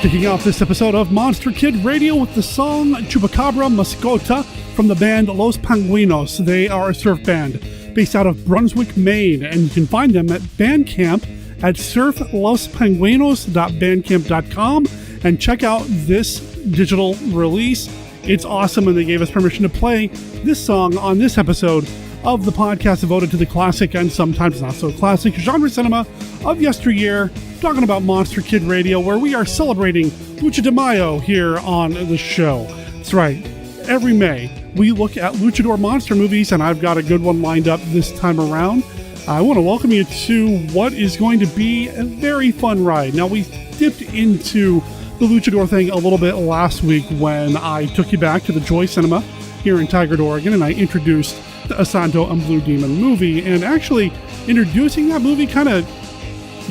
Kicking off this episode of Monster Kid Radio with the song Chupacabra Mascota from the band Los Pingüinos. They are a surf band based out of Brunswick, Maine, and you can find them at Bandcamp at surflospingüinos.bandcamp.com and check out this digital release. It's awesome, and they gave us permission to play this song on this episode of the podcast devoted to the classic and sometimes not so classic genre cinema of yesteryear, talking about Monster Kid Radio, where we are celebrating Lucha de Mayo here on the show. That's right. Every May, we look at luchador monster movies, and I've got a good one lined up this time around. I want to welcome you to what is going to be a very fun ride. Now, we dipped into the luchador thing a little bit last week when I took you back to the Joy Cinema here in Tigard, Oregon, and I introduced the Santo and Blue Demon movie. And actually, introducing that movie kind of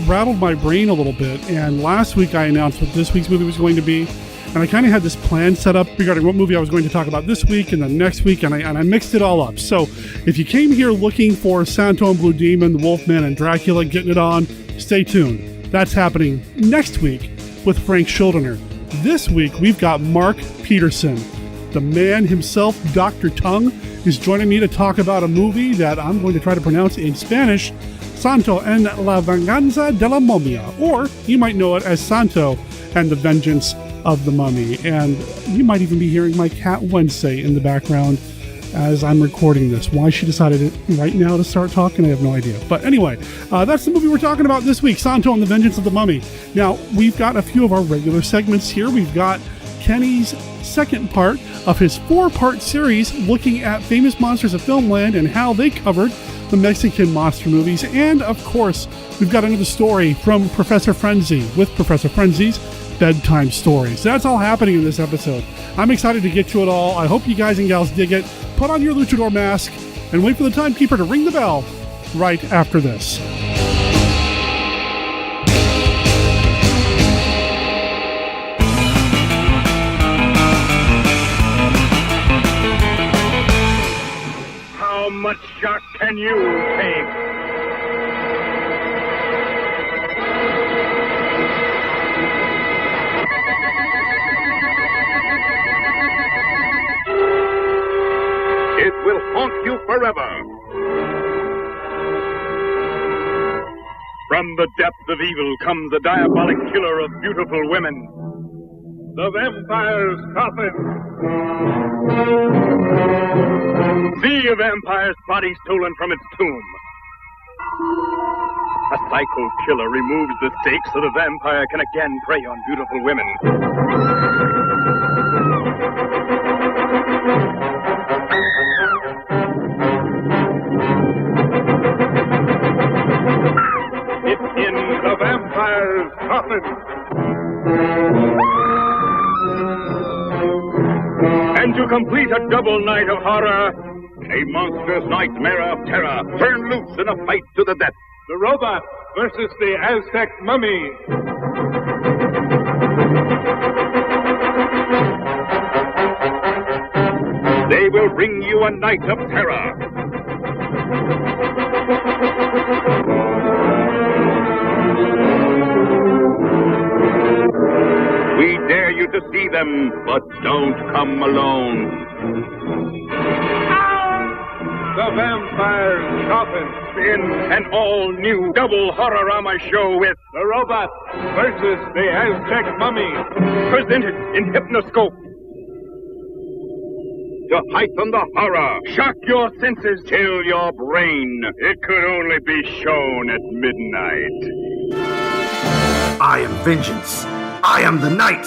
rattled my brain a little bit. And last week, I announced what this week's movie was going to be. And I kind of had this plan set up regarding what movie I was going to talk about this week and then next week, and I mixed it all up. So if you came here looking for Santo and Blue Demon, the Wolfman, and Dracula getting it on, stay tuned. That's happening next week with Frank Schildener. This week, we've got Mark Pedersen. The man himself, Dr. Tongue, is joining me to talk about a movie that I'm going to try to pronounce in Spanish, Santo en la Venganza de la Momia, or you might know it as Santo and the Vengeance of the Mummy. And you might even be hearing my cat Wednesday in the background as I'm recording this. Why she decided right now to start talking, I have no idea. But anyway, that's the movie we're talking about this week, Santo and the Vengeance of the Mummy. Now, we've got a few of our regular segments here. We've got Kenny's second part of his 4-part series looking at Famous Monsters of Filmland and how they covered the Mexican monster movies. And, of course, we've got another story from Professor Frenzy with Professor Frenzy's Bedtime Stories. That's all happening in this episode. I'm excited to get to it all. I hope you guys and gals dig it. Put on your luchador mask and wait for the timekeeper to ring the bell right after this. How much shock can you take? It will haunt you forever. From the depth of evil comes a diabolic killer of beautiful women. The vampire's coffin. See a vampire's body stolen from its tomb. A psycho killer removes the stake so the vampire can again prey on beautiful women. It's in the vampire's coffin. And to complete a double night of horror, a monstrous nightmare of terror turned loose in a fight to the death. The robot versus the Aztec mummy. They will bring you a night of terror. We dare you to see them, but don't come alone. The Vampire's Coffin in an all-new double horrorama show with The Robot versus the Aztec Mummy, presented in Hypnoscope. To heighten the horror, shock your senses, chill your brain. It could only be shown at midnight. I am vengeance. I am the night.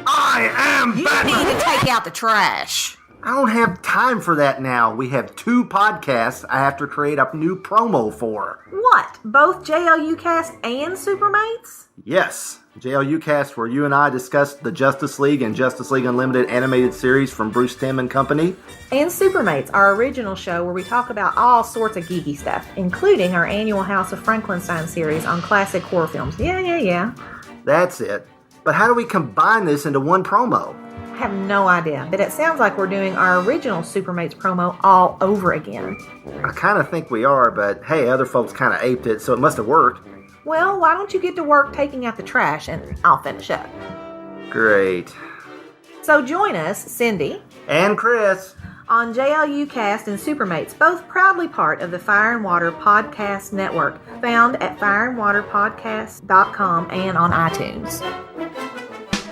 I am Batman. You need to take out the trash. I don't have time for that now. We have 2 podcasts I have to create a new promo for. What? Both JLU Cast and Supermates? Yes. JLU Cast, where you and I discussed the Justice League and Justice League Unlimited animated series from Bruce Timm and Company. And Supermates, our original show where we talk about all sorts of geeky stuff, including our annual House of Frankenstein series on classic horror films. Yeah. That's it. But how do we combine this into one promo? I have no idea, but it sounds like we're doing our original Supermates promo all over again. I kind of think we are, but hey, other folks kind of aped it, so it must have worked. Well, why don't you get to work taking out the trash and I'll finish up. Great. So join us, Cindy, And Chris. on JLU Cast and Supermates, both proudly part of the Fire and Water Podcast Network, found at fireandwaterpodcast.com and on iTunes.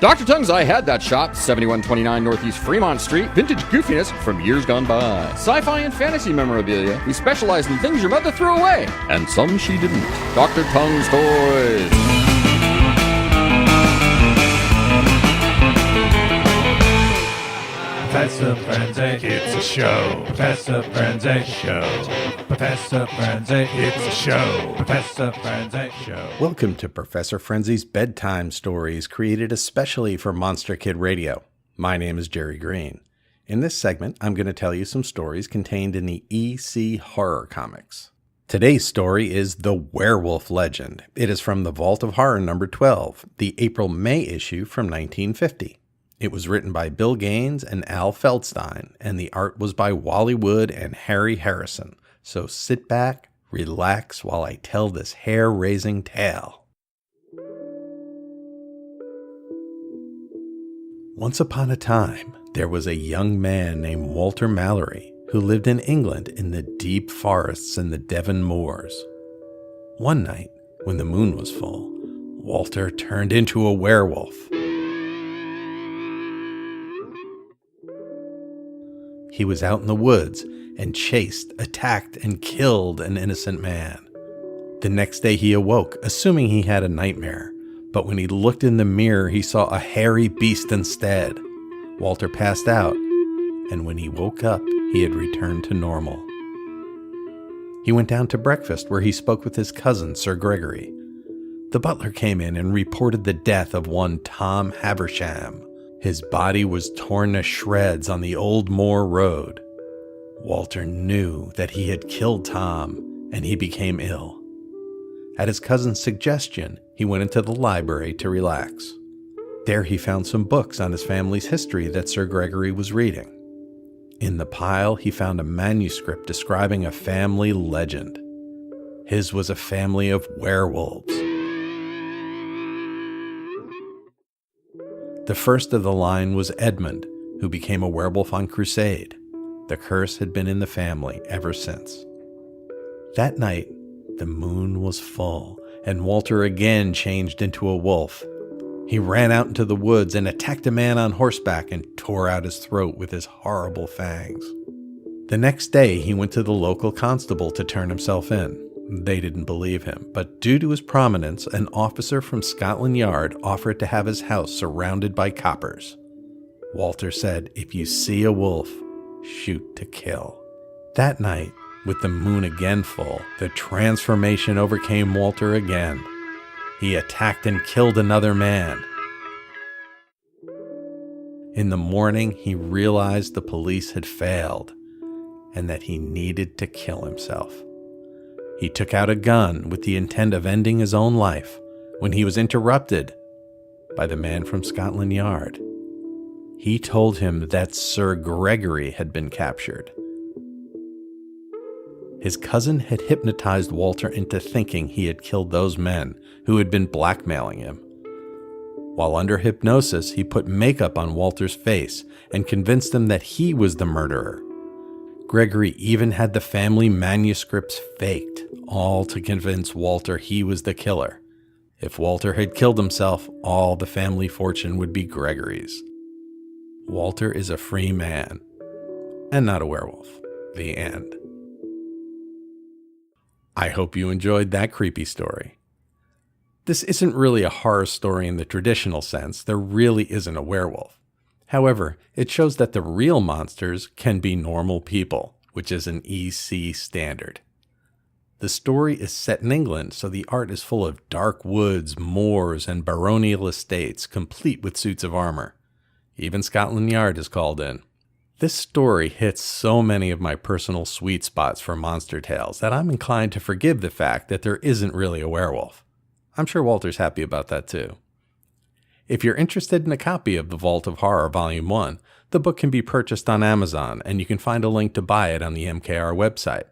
Dr. Tongue's I Had That Shop, 7129 Northeast Fremont Street. Vintage goofiness from years gone by. Sci-fi and fantasy memorabilia. We specialize in things your mother threw away, and some she didn't. Dr. Tongue's Toys. Professor Frenzy, it's a show. Professor Frenzy, show. Professor Frenzy, it's a show. Professor Frenzy, show. Welcome to Professor Frenzy's Bedtime Stories, created especially for Monster Kid Radio. My name is Jerry Green. In this segment, I'm going to tell you some stories contained in the EC Horror Comics. Today's story is The Werewolf Legend. It is from the Vault of Horror number 12, the April-May issue from 1950. It was written by Bill Gaines and Al Feldstein, and the art was by Wally Wood and Harry Harrison. So sit back, relax while I tell this hair-raising tale. Once upon a time, there was a young man named Walter Mallory who lived in England in the deep forests in the Devon moors. One night, when the moon was full, Walter turned into a werewolf. He was out in the woods and chased, attacked, and killed an innocent man. The next day he awoke, assuming he had a nightmare. But when he looked in the mirror, he saw a hairy beast instead. Walter passed out, and when he woke up, he had returned to normal. He went down to breakfast, where he spoke with his cousin, Sir Gregory. The butler came in and reported the death of one Tom Haversham. His body was torn to shreds on the Old Moor Road. Walter knew that he had killed Tom, and he became ill. At his cousin's suggestion, he went into the library to relax. There he found some books on his family's history that Sir Gregory was reading. In the pile, he found a manuscript describing a family legend. His was a family of werewolves. The first of the line was Edmund, who became a werewolf on crusade. The curse had been in the family ever since. That night, the moon was full, and Walter again changed into a wolf. He ran out into the woods and attacked a man on horseback and tore out his throat with his horrible fangs. The next day, he went to the local constable to turn himself in. They didn't believe him, but due to his prominence, an officer from Scotland Yard offered to have his house surrounded by coppers. Walter said, "If you see a wolf, shoot to kill." That night, with the moon again full, the transformation overcame Walter again. He attacked and killed another man. In the morning, he realized the police had failed and that he needed to kill himself. He took out a gun with the intent of ending his own life when he was interrupted by the man from Scotland Yard. He told him that Sir Gregory had been captured. His cousin had hypnotized Walter into thinking he had killed those men who had been blackmailing him. While under hypnosis, he put makeup on Walter's face and convinced him that he was the murderer. Gregory even had the family manuscripts faked, all to convince Walter he was the killer. If Walter had killed himself, all the family fortune would be Gregory's. Walter is a free man, and not a werewolf. The end. I hope you enjoyed that creepy story. This isn't really a horror story in the traditional sense. There really isn't a werewolf. However, it shows that the real monsters can be normal people, which is an EC standard. The story is set in England, so the art is full of dark woods, moors, and baronial estates, complete with suits of armor. Even Scotland Yard is called in. This story hits so many of my personal sweet spots for monster tales that I'm inclined to forgive the fact that there isn't really a werewolf. I'm sure Walter's happy about that too. If you're interested in a copy of The Vault of Horror Volume 1, the book can be purchased on Amazon, and you can find a link to buy it on the MKR website.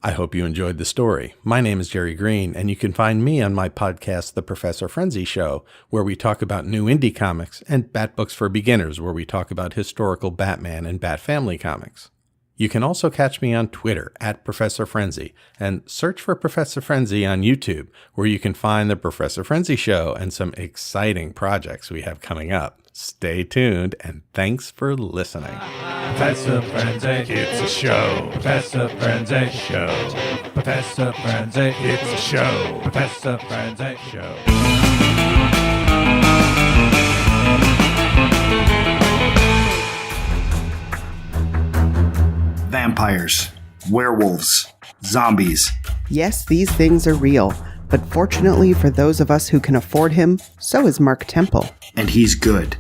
I hope you enjoyed the story. My name is Jerry Green, and you can find me on my podcast, The Professor Frenzy Show, where we talk about new indie comics, and Bat Books for Beginners, where we talk about historical Batman and Bat Family comics. You can also catch me on Twitter, @Professor Frenzy, and search for Professor Frenzy on YouTube, where you can find The Professor Frenzy Show and some exciting projects we have coming up. Stay tuned, and thanks for listening. Professor Frenzy, it's a show. Professor Frenzy show. Professor Frenzy, it's a show. Professor Frenzy show. Vampires, werewolves, zombies. Yes, these things are real, but fortunately for those of us who can afford him, so is Mark Temple. And he's good.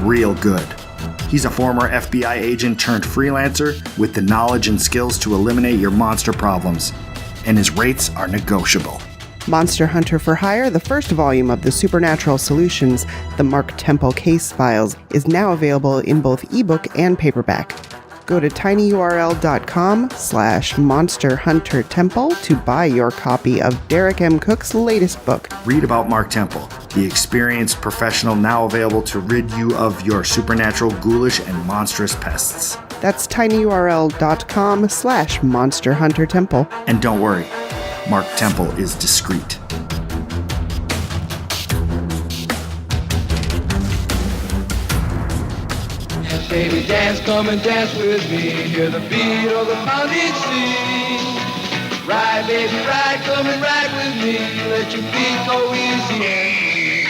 Real good. He's a former FBI agent turned freelancer with the knowledge and skills to eliminate your monster problems. And his rates are negotiable. Monster Hunter for Hire, the first volume of the Supernatural Solutions, the Mark Temple Case Files, is now available in both ebook and paperback. Go to tinyurl.com/monsterhuntertemple to buy your copy of Derek M. Cook's latest book. Read about Mark Temple, the experienced professional now available to rid you of your supernatural, ghoulish, and monstrous pests. That's tinyurl.com/monsterhuntertemple. And don't worry, Mark Temple is discreet. Baby, dance, come and dance with me. Hear the beat of the pounding sea. Ride, baby, ride, come and ride with me. Let your feet go easy.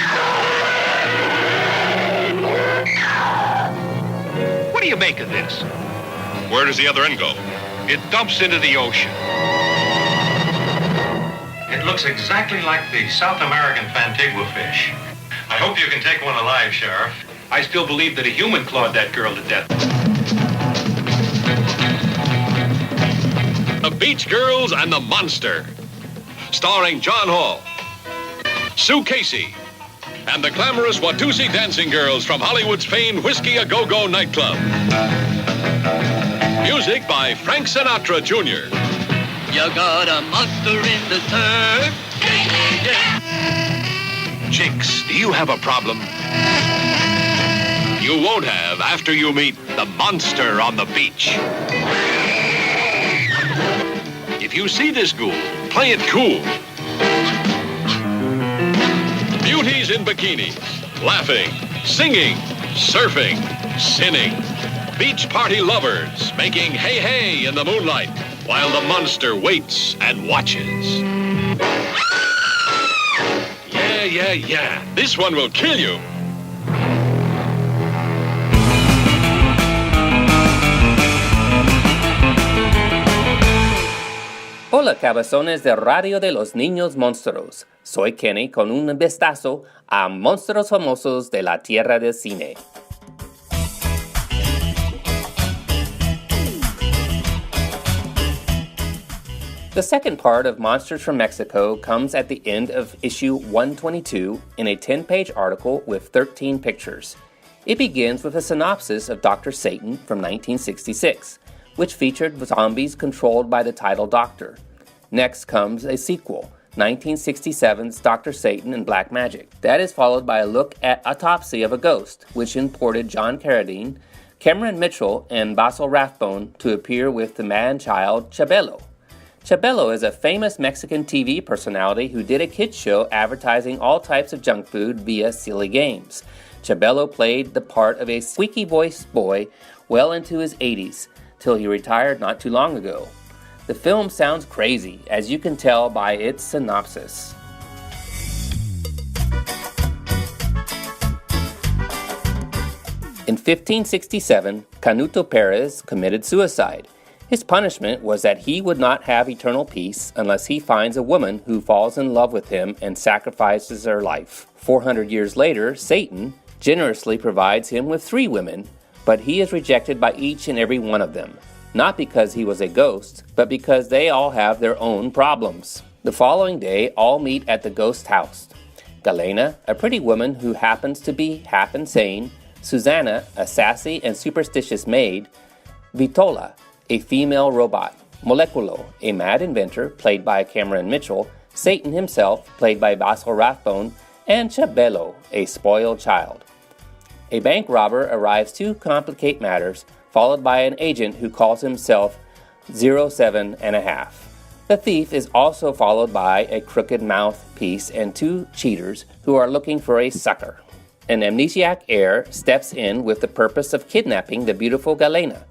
What do you make of this? Where does the other end go? It dumps into the ocean. It looks exactly like the South American Fantigua fish. I hope you can take one alive, Sheriff. I still believe that a human clawed that girl to death. The Beach Girls and the Monster, starring John Hall, Sue Casey, and the glamorous Watusi dancing girls from Hollywood's famed Whiskey A Go-Go nightclub. Music by Frank Sinatra Jr. You got a monster in the surf. Chicks, do you have a problem? You won't have after you meet the monster on the beach. If you see this ghoul, play it cool. Beauties in bikinis, laughing, singing, surfing, sinning. Beach party lovers making hey hey in the moonlight while the monster waits and watches. Yeah. This one will kill you. Hola, cabezones de Radio de los Niños Monstruos. Soy Kenny con un vistazo a monstruos famosos de la tierra del cine. The second part of Monsters from Mexico comes at the end of issue 122 in a 10-page article with 13 pictures. It begins with a synopsis of Dr. Satan from 1966, which featured zombies controlled by the title Doctor. Next comes a sequel, 1967's Dr. Satan and Black Magic. That is followed by a look at Autopsy of a Ghost, which imported John Carradine, Cameron Mitchell, and Basil Rathbone to appear with the man-child Chabelo. Chabelo is a famous Mexican TV personality who did a kids show advertising all types of junk food via silly games. Chabelo played the part of a squeaky-voiced boy well into his 80s, till he retired not too long ago. The film sounds crazy, as you can tell by its synopsis. In 1567, Canuto Perez committed suicide. His punishment was that he would not have eternal peace unless he finds a woman who falls in love with him and sacrifices her life. 400 years later, Satan generously provides him with 3 women, but he is rejected by each and every one of them, not because he was a ghost, but because they all have their own problems. The following day, all meet at the ghost house. Galena, a pretty woman who happens to be half insane, Susanna, a sassy and superstitious maid, Vitola, a female robot. Moleculo, a mad inventor, played by Cameron Mitchell, Satan himself, played by Basil Rathbone, and Chabelo, a spoiled child. A bank robber arrives to complicate matters, followed by an agent who calls himself 07½. The thief is also followed by a crooked mouthpiece and two cheaters who are looking for a sucker. An amnesiac heir steps in with the purpose of kidnapping the beautiful Galena.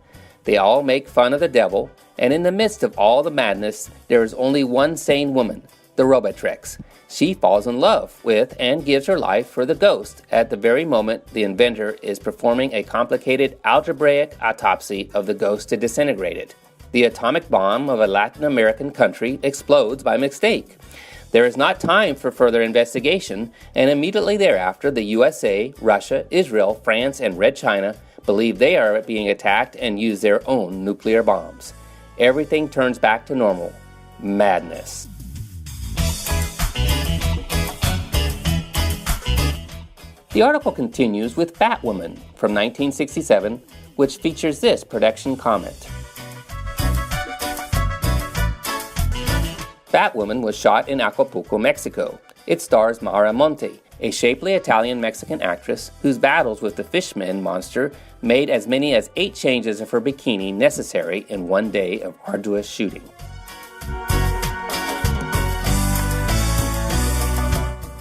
They all make fun of the devil, and in the midst of all the madness, there is only one sane woman, the Robotrix. She falls in love with and gives her life for the ghost at the very moment the inventor is performing a complicated algebraic autopsy of the ghost to disintegrate it. The atomic bomb of a Latin American country explodes by mistake. There is not time for further investigation, and immediately thereafter the USA, Russia, Israel, France, and Red China believe they are being attacked and use their own nuclear bombs. Everything turns back to normal. Madness. The article continues with Batwoman from 1967, which features this production comment. Batwoman was shot in Acapulco, Mexico. It stars Mara Monte, a shapely Italian-Mexican actress whose battles with the Fishman monster made as many as 8 changes of her bikini necessary in one day of arduous shooting.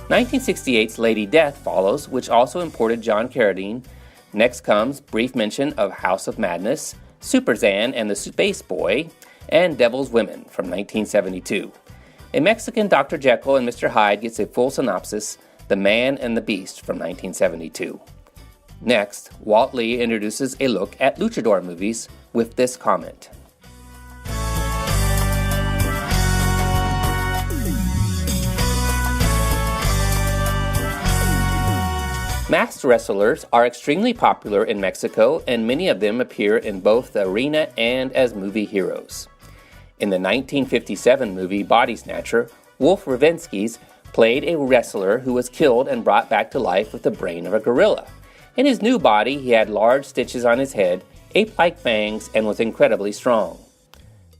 1968's Lady Death follows, which also imported John Carradine. Next comes brief mention of House of Madness, Super Zan and the Space Boy, and Devil's Women from 1972. A Mexican Dr. Jekyll and Mr. Hyde gets a full synopsis, The Man and the Beast from 1972. Next, Walt Lee introduces a look at luchador movies with this comment. Masked wrestlers are extremely popular in Mexico, and many of them appear in both the arena and as movie heroes. In the 1957 movie Body Snatcher, Wolf Ravenskys played a wrestler who was killed and brought back to life with the brain of a gorilla. In his new body, he had large stitches on his head, ape-like fangs, and was incredibly strong.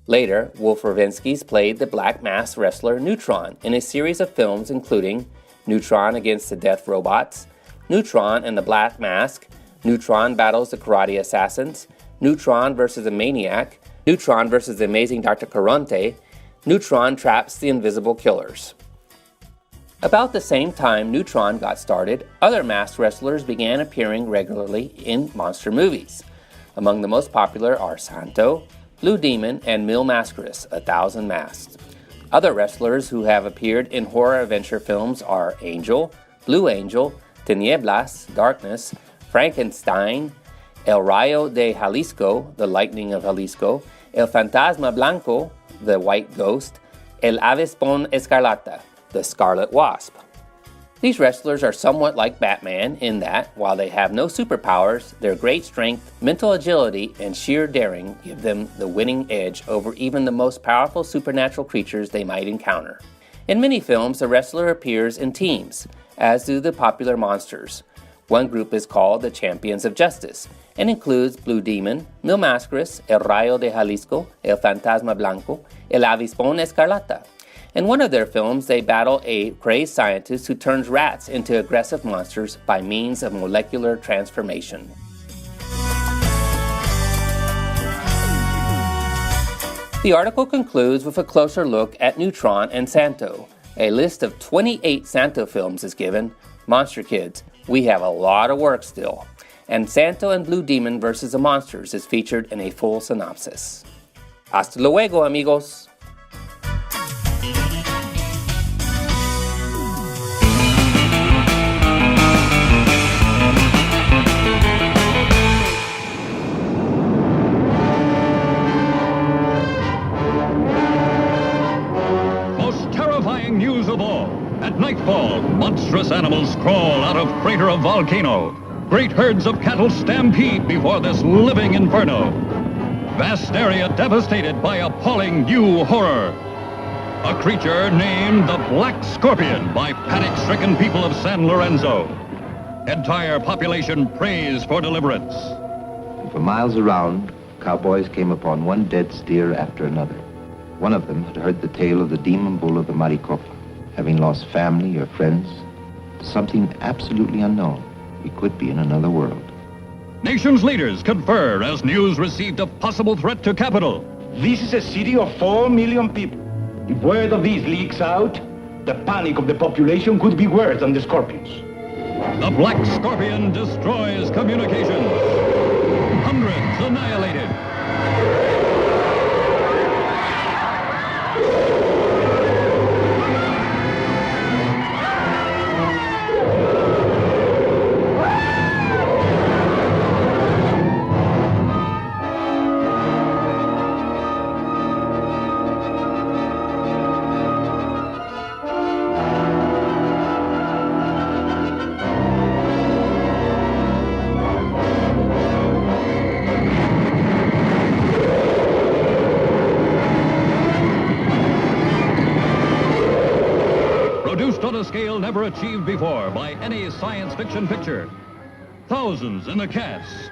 Later, Wolf Ravenskys played the black masked wrestler Neutron in a series of films including Neutron Against the Death Robots, Neutron and the Black Mask, Neutron Battles the Karate Assassins, Neutron vs. the Maniac, Neutron vs. the Amazing Dr. Caronte, Neutron Traps the Invisible Killers. About the same time Neutron got started, other masked wrestlers began appearing regularly in monster movies. Among the most popular are Santo, Blue Demon, and Mil Mascaras, 1,000 Masks. Other wrestlers who have appeared in horror adventure films are Angel, Blue Angel, Tinieblas, Darkness, Frankenstein, El Rayo de Jalisco, the Lightning of Jalisco, El Fantasma Blanco, the White Ghost, El Avispón Escarlata, the Scarlet Wasp. These wrestlers are somewhat like Batman in that, while they have no superpowers, their great strength, mental agility, and sheer daring give them the winning edge over even the most powerful supernatural creatures they might encounter. In many films, the wrestler appears in teams, as do the popular monsters. One group is called the Champions of Justice, and includes Blue Demon, Mil Mascaras, El Rayo de Jalisco, El Fantasma Blanco, El Avispón Escarlata. In one of their films, they battle a crazed scientist who turns rats into aggressive monsters by means of molecular transformation. The article concludes with a closer look at Neutron and Santo. A list of 28 Santo films is given. Monster Kids, we have a lot of work still. And Santo and Blue Demon vs. the Monsters is featured in a full synopsis. Hasta luego, amigos! News of all. At nightfall, monstrous animals crawl out of crater of volcano. Great herds of cattle stampede before this living inferno. Vast area devastated by appalling new horror. A creature named the Black Scorpion by panic-stricken people of San Lorenzo. Entire population prays for deliverance. For miles around, cowboys came upon one dead steer after another. One of them had heard the tale of the demon bull of the Maricopa, having lost family or friends to something absolutely unknown. We could be in another world. Nation's leaders confer as news received a possible threat to capital. This is a city of 4 million people. If word of these leaks out, the panic of the population could be worse than the scorpions. The Black Scorpion destroys communications. Hundreds annihilated. On a scale never achieved before by any science fiction picture. Thousands in the cast.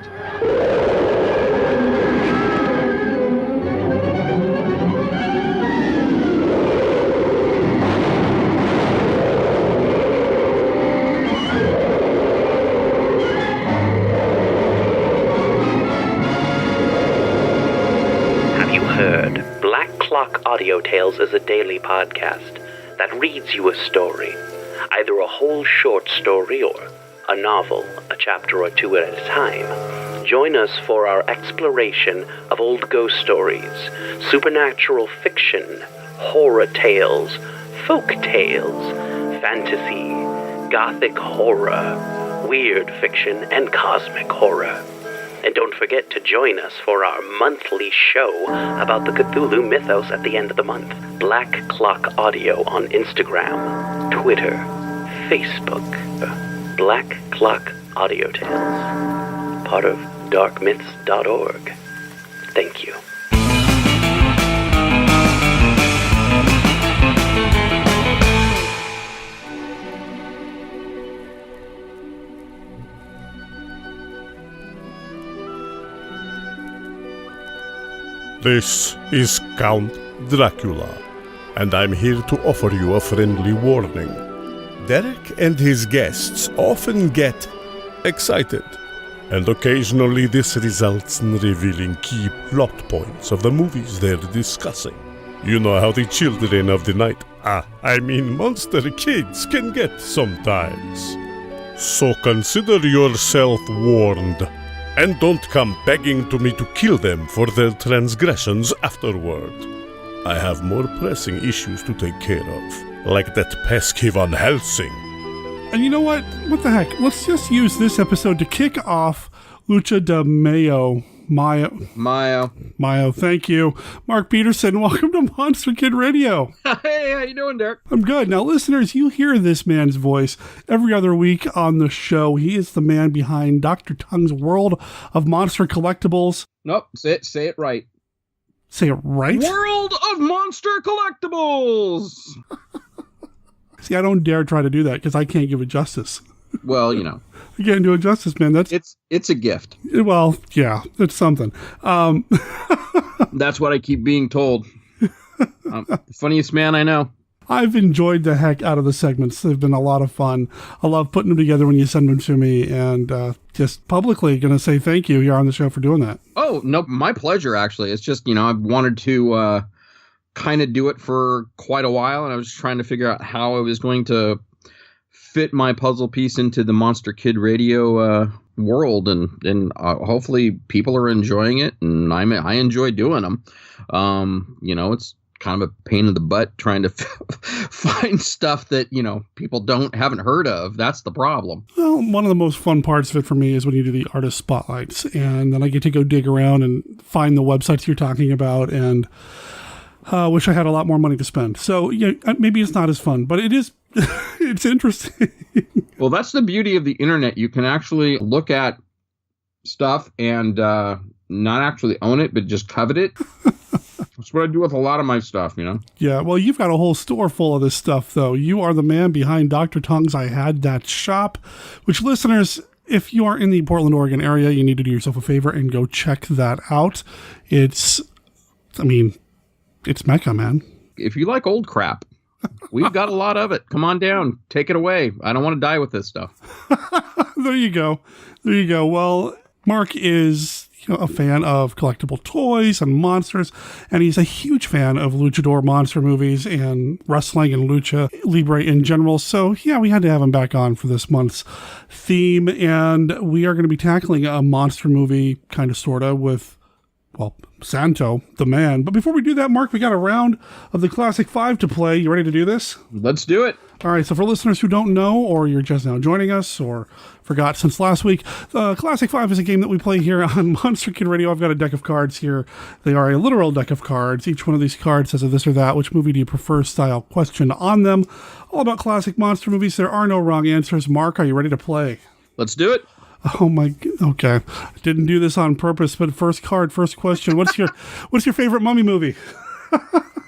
Have you heard? Black Clock Audio Tales is a daily podcast that reads you a story, either a whole short story or a novel, a chapter or two at a time. Join us for our exploration of old ghost stories, supernatural fiction, horror tales, folk tales, fantasy, gothic horror, weird fiction, and cosmic horror. And don't forget to join us for our monthly show about the Cthulhu mythos at the end of the month. Black Clock Audio on Instagram, Twitter, Facebook. Black Clock Audio Tales. Part of darkmyths.org. Thank you. This is Count Drácula, and I'm here to offer you a friendly warning. Derek and his guests often get excited, and occasionally this results in revealing key plot points of the movies they're discussing. You know how the children of the night, monster kids, can get sometimes. So consider yourself warned. And don't come begging to me to kill them for their transgressions afterward. I have more pressing issues to take care of, like that pesky Van Helsing. And you know what? What the heck? Let's just use this episode to kick off Lucha de Mayo. Mayo, thank you. Mark Pedersen, welcome to Monster Kid Radio. Hey, how you doing, Derek? I'm good. Now, listeners, you hear this man's voice every other week on the show. He is the man behind Dr. Tongue's World of Monster Collectibles. Nope, say it right. Say it right? World of Monster Collectibles! See, I don't dare try to do that because I can't give it justice. Well, you know. I can't do it justice, man. It's a gift. Well, yeah, it's something. That's what I keep being told. Funniest man I know. I've enjoyed the heck out of the segments. They've been a lot of fun. I love putting them together when you send them to me, and just publicly going to say thank you here on the show for doing that. Oh, no, my pleasure, actually. It's just, I've wanted to kind of do it for quite a while, and I was trying to figure out how I was going to fit my puzzle piece into the Monster Kid Radio world, and hopefully people are enjoying it, and I enjoy doing them. It's kind of a pain in the butt trying to find stuff that people haven't heard of. That's the problem. Well, one of the most fun parts of it for me is when you do the artist spotlights, and then I get to go dig around and find the websites you're talking about, and wish I had a lot more money to spend. So maybe it's not as fun, but it is. It's interesting. Well, that's the beauty of the internet. You can actually look at stuff and not actually own it, but just covet it. That's what I do with a lot of my stuff, Yeah, well, you've got a whole store full of this stuff, though. You are the man behind Dr. Tongue's I Had That Shop, which, listeners, if you are in the Portland, Oregon area, you need to do yourself a favor and go check that out. It's Mecca, man. If you like old crap, we've got a lot of it. Come on down. Take it away. I don't want to die with this stuff. There you go. Well, Mark is a fan of collectible toys and monsters, and he's a huge fan of luchador monster movies and wrestling and lucha libre in general. So yeah, we had to have him back on for this month's theme, and we are going to be tackling a monster movie, kind of, sort of, with, well, Santo, the man. But before we do that, Mark, we got a round of the Classic 5 to play. You ready to do this? Let's do it. All right, so for listeners who don't know, or you're just now joining us, or forgot since last week, Classic 5 is a game that we play here on Monster Kid Radio. I've got a deck of cards here. They are a literal deck of cards. Each one of these cards has a this or that, which movie do you prefer style question on them. All about classic monster movies. There are no wrong answers. Mark, are you ready to play? Let's do it. Oh my, okay. Didn't do this on purpose, but first card, first question. What's your favorite Mummy movie?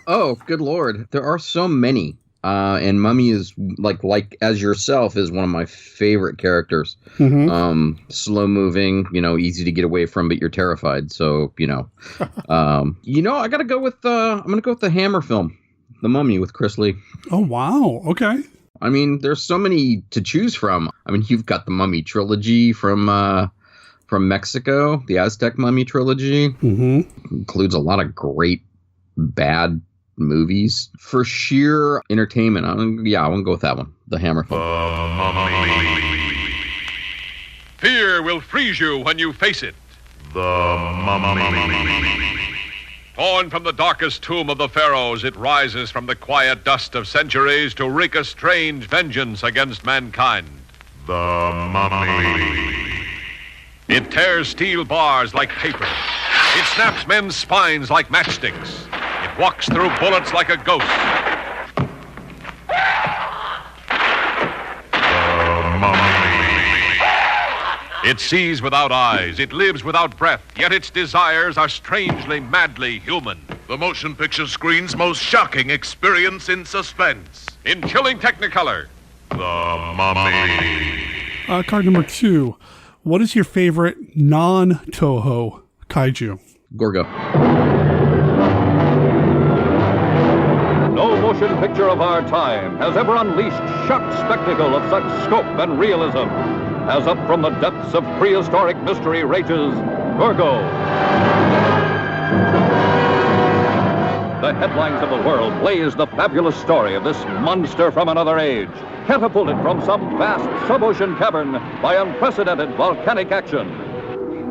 Oh, good Lord. There are so many. And Mummy is like as yourself is one of my favorite characters. Mm-hmm. Slow moving, easy to get away from, but you're terrified. So, I gotta go with I'm gonna go with the Hammer film, The Mummy with Chris Lee. Oh wow. Okay. I mean, there's so many to choose from. I mean, you've got the Mummy trilogy from Mexico, the Aztec Mummy trilogy. Mm-hmm. Includes a lot of great bad movies. For sheer entertainment, I want to go with that one, the Hammer film. Fear will freeze you when you face it. The Mummy. Torn from the darkest tomb of the pharaohs, it rises from the quiet dust of centuries to wreak a strange vengeance against mankind. The Mummy. It tears steel bars like paper. It snaps men's spines like matchsticks. It walks through bullets like a ghost. The Mummy. It sees without eyes. It lives without breath. Yet its desires are strangely, madly human. The motion picture screen's most shocking experience in suspense. In chilling technicolor. The Mummy. Card number 2. What is your favorite non-Toho kaiju? Gorgo. No motion picture of our time has ever unleashed shock spectacle of such scope and realism as up from the depths of prehistoric mystery rages Gorgo. The headlines of the world blaze the fabulous story of this monster from another age, catapulted from some vast sub-ocean cavern by unprecedented volcanic action.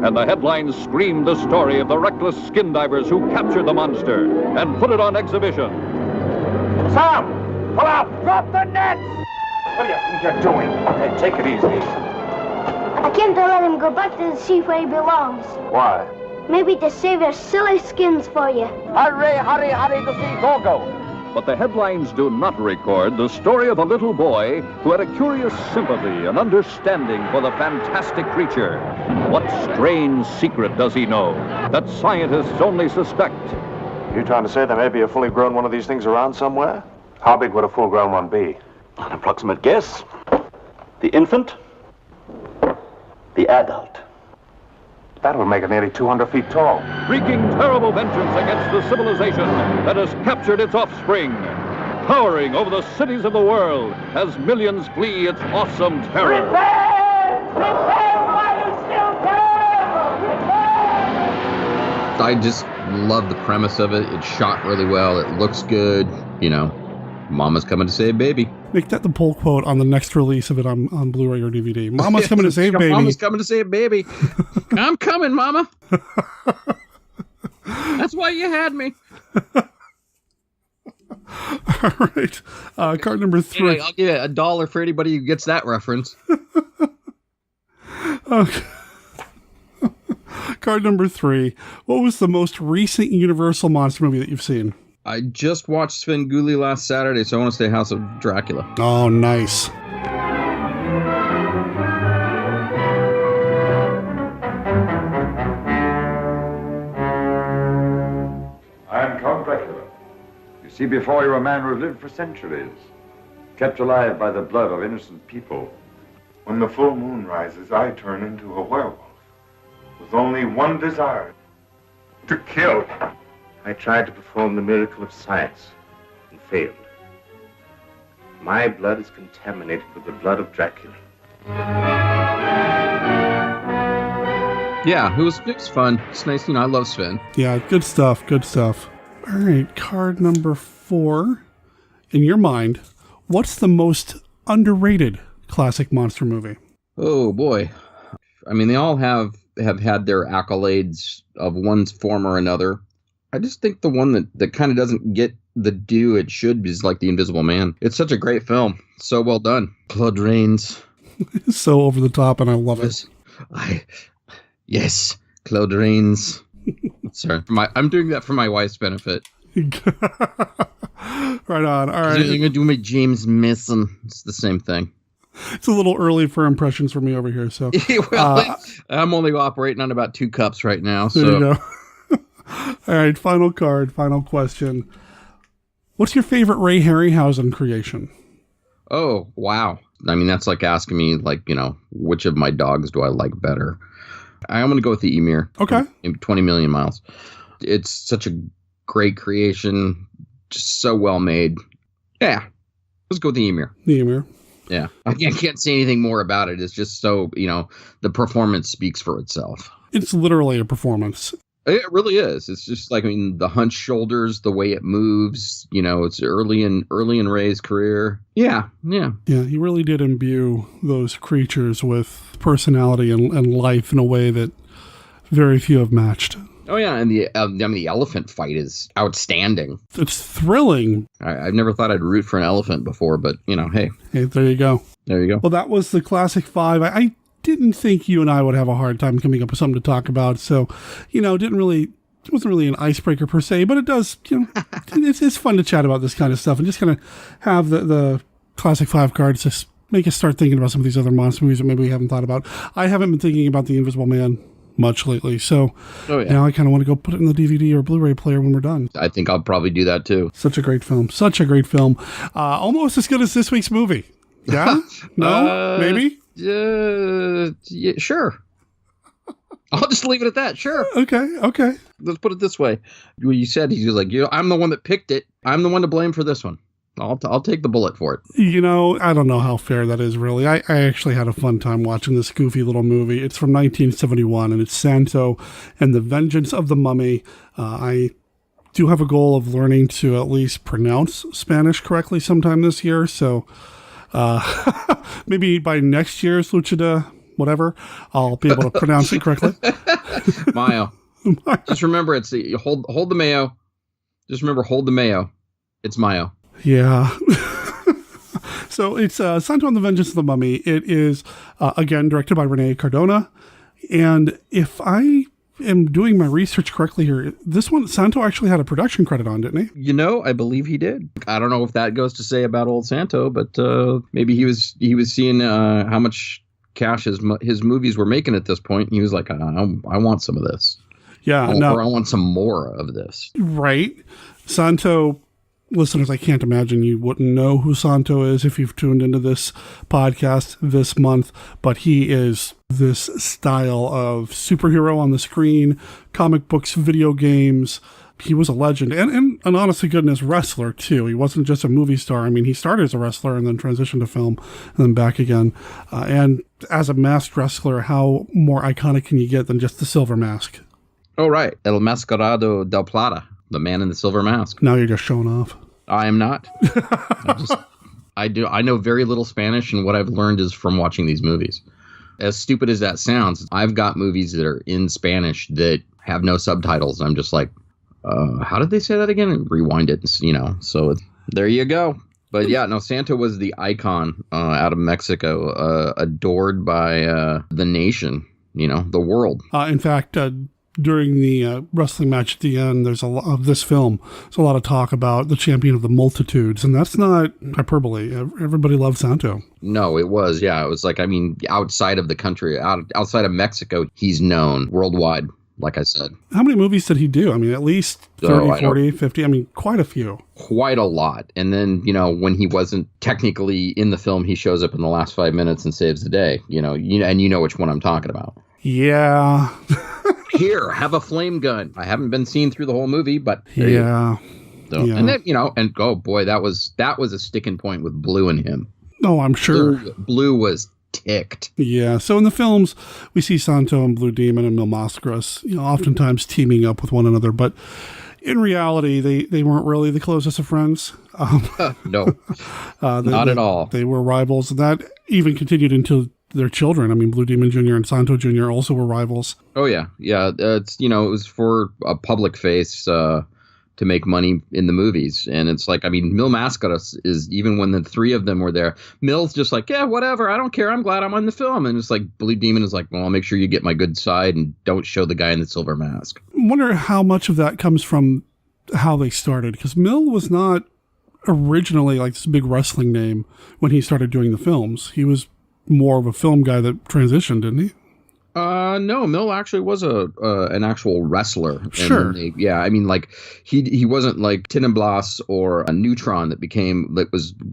And the headlines scream the story of the reckless skin divers who captured the monster and put it on exhibition. Sam! Pull out! Drop the nets! What do you think you're doing? Hey, take it easy. I came to let him go back to the sea where he belongs. Why? Maybe to save your silly skins for you. Hurry, hurry, hurry to see Gorgo! But the headlines do not record the story of a little boy who had a curious sympathy and understanding for the fantastic creature. What strange secret does he know that scientists only suspect? You trying to say there may be a fully grown one of these things around somewhere? How big would a full-grown one be? An approximate guess. The infant. The adult. That would make it nearly 200 feet tall. Wreaking terrible vengeance against the civilization that has captured its offspring. Towering over the cities of the world as millions flee its awesome terror. I just love the premise of it. It's shot really well. It looks good. Mama's coming to save baby. Make that the pull quote on the next release of it on Blu-ray or DVD. Mama's coming to save baby. Mama's coming to save baby. I'm coming, Mama. That's why you had me. All right. Card number 3. Anyway, I'll give you $1 for anybody who gets that reference. Okay. Card number 3. What was the most recent Universal monster movie that you've seen? I just watched Svengoolie last Saturday, so I want to say House of Dracula. Oh, nice. I am Count Dracula. You see before you a man who has lived for centuries, kept alive by the blood of innocent people. When the full moon rises, I turn into a werewolf with only one desire: to kill. I tried to perform the miracle of science and failed. My blood is contaminated with the blood of Dracula. Yeah, it was fun. It's nice. I love Sven. Yeah, good stuff. Good stuff. All right, card number 4. In your mind, what's the most underrated classic monster movie? Oh, boy. I mean, they all have had their accolades of one form or another. I just think the one that kind of doesn't get the due it should is like The Invisible Man. It's such a great film. So well done. Claude Rains. So over the top, and I love it. Yes, Claude Rains. Sorry, I'm doing that for my wife's benefit. Right on. All right. You're going to do my James Mason. It's the same thing. It's a little early for impressions for me over here. So I'm only operating on about 2 cups right now. So. There you go. All right, final card, final question. What's your favorite Ray Harryhausen creation? Oh, wow. I mean, that's like asking me, which of my dogs do I like better? I'm going to go with the Emir. Okay. 20 million miles. It's such a great creation. Just so well made. Yeah. Let's go with the Emir. The Emir. Yeah. I can't say anything more about it. It's just so, the performance speaks for itself. It's literally a performance. It really is. It's just the hunched shoulders, the way it moves, it's early in Ray's career. Yeah. Yeah, he really did imbue those creatures with personality and life in a way that very few have matched. Oh, yeah, and the elephant fight is outstanding. It's thrilling. I've never thought I'd root for an elephant before, but, hey. Hey, there you go. There you go. Well, that was the Classic 5. I didn't think you and I would have a hard time coming up with something to talk about, so, it wasn't really an icebreaker per se, but it does, it's fun to chat about this kind of stuff and just kind of have the Classic 5 cards just make us start thinking about some of these other monster movies that maybe we haven't thought about. I haven't been thinking about The Invisible Man much lately, so now I kind of want to go put it in the DVD or Blu-ray player when we're done. I think I'll probably do that too. Such a great film. Almost as good as this week's movie. Yeah? No? Maybe? Yeah, sure. I'll just leave it at that. Sure. Okay. Let's put it this way. You said he was like, I'm the one that picked it. I'm the one to blame for this one. I'll take the bullet for it. I don't know how fair that is, really. I actually had a fun time watching this goofy little movie. It's from 1971, and it's Santo and the Vengeance of the Mummy. I do have a goal of learning to at least pronounce Spanish correctly sometime this year, so maybe by next year's Lucha de whatever, I'll be able to pronounce it correctly. Mayo. Just remember, it's hold the mayo. Just remember, hold the mayo. It's Mayo. Yeah. So it's Santo and the Vengeance of the Mummy. It is, again, directed by René Cardona. And if I am doing my research correctly here, this one, Santo actually had a production credit on, didn't he? I believe he did. I don't know if that goes to say about old Santo, but maybe he was seeing how much cash his movies were making at this point. And he was like, I want some of this. Yeah. Or I want some more of this. Right. Santo... Listeners, I can't imagine you wouldn't know who Santo is if you've tuned into this podcast this month, but he is this style of superhero on the screen, comic books, video games. He was a legend and an honest to goodness wrestler too. He wasn't just a movie star. I mean, he started as a wrestler and then transitioned to film and then back again. And as a masked wrestler, how more iconic can you get than just the silver mask? Oh, right. El Mascarado del Plata. The Man in the Silver Mask. Now you're just showing off. I am not. I know very little Spanish, and what I've learned is from watching these movies. As stupid as that sounds, I've got movies that are in Spanish that have no subtitles. I'm just like, how did they say that again? And rewind it, So there you go. But yeah, no, Santo was the icon out of Mexico, adored by the nation, the world. In fact, during the wrestling match at the end, there's a lot of this film. There's a lot of talk about the champion of the multitudes, and that's not hyperbole. Everybody loved Santo. No, it was. Yeah, it was like, outside of the country, outside of Mexico, he's known worldwide, like I said. How many movies did he do? At least 30, 40, 50. Quite a few. Quite a lot. And then, when he wasn't technically in the film, he shows up in the last 5 minutes and saves the day. And you know which one I'm talking about. Yeah. Here, have a flame gun. I haven't been seen through the whole movie, but Yeah. So, Yeah. and then, and oh boy, that was a sticking point with Blue and him. Oh, I'm sure. Blue was ticked. Yeah. So in the films, we see Santo and Blue Demon and Mil Mascaras, oftentimes teaming up with one another, but in reality, they weren't really the closest of friends. No, not at all. They were rivals, and that even continued into their children. I mean, Blue Demon Jr. and Santo Jr. also were rivals. Oh yeah. It's it was for a public face to make money in the movies, and it's like, I mean, Mil Mascaras is, even when the three of them were there, Mil's just like, yeah, whatever, I don't care, I'm glad I'm on the film, and it's like Blue Demon is like, well, I'll make sure you get my good side and don't show the guy in the silver mask. I wonder how much of that comes from how they started, because Mil was not originally like this big wrestling name when he started doing the films. He was more of a film guy that transitioned, didn't he? No, Mil actually was an actual wrestler. And sure. I mean, like he wasn't like Tineblas or a Neutron that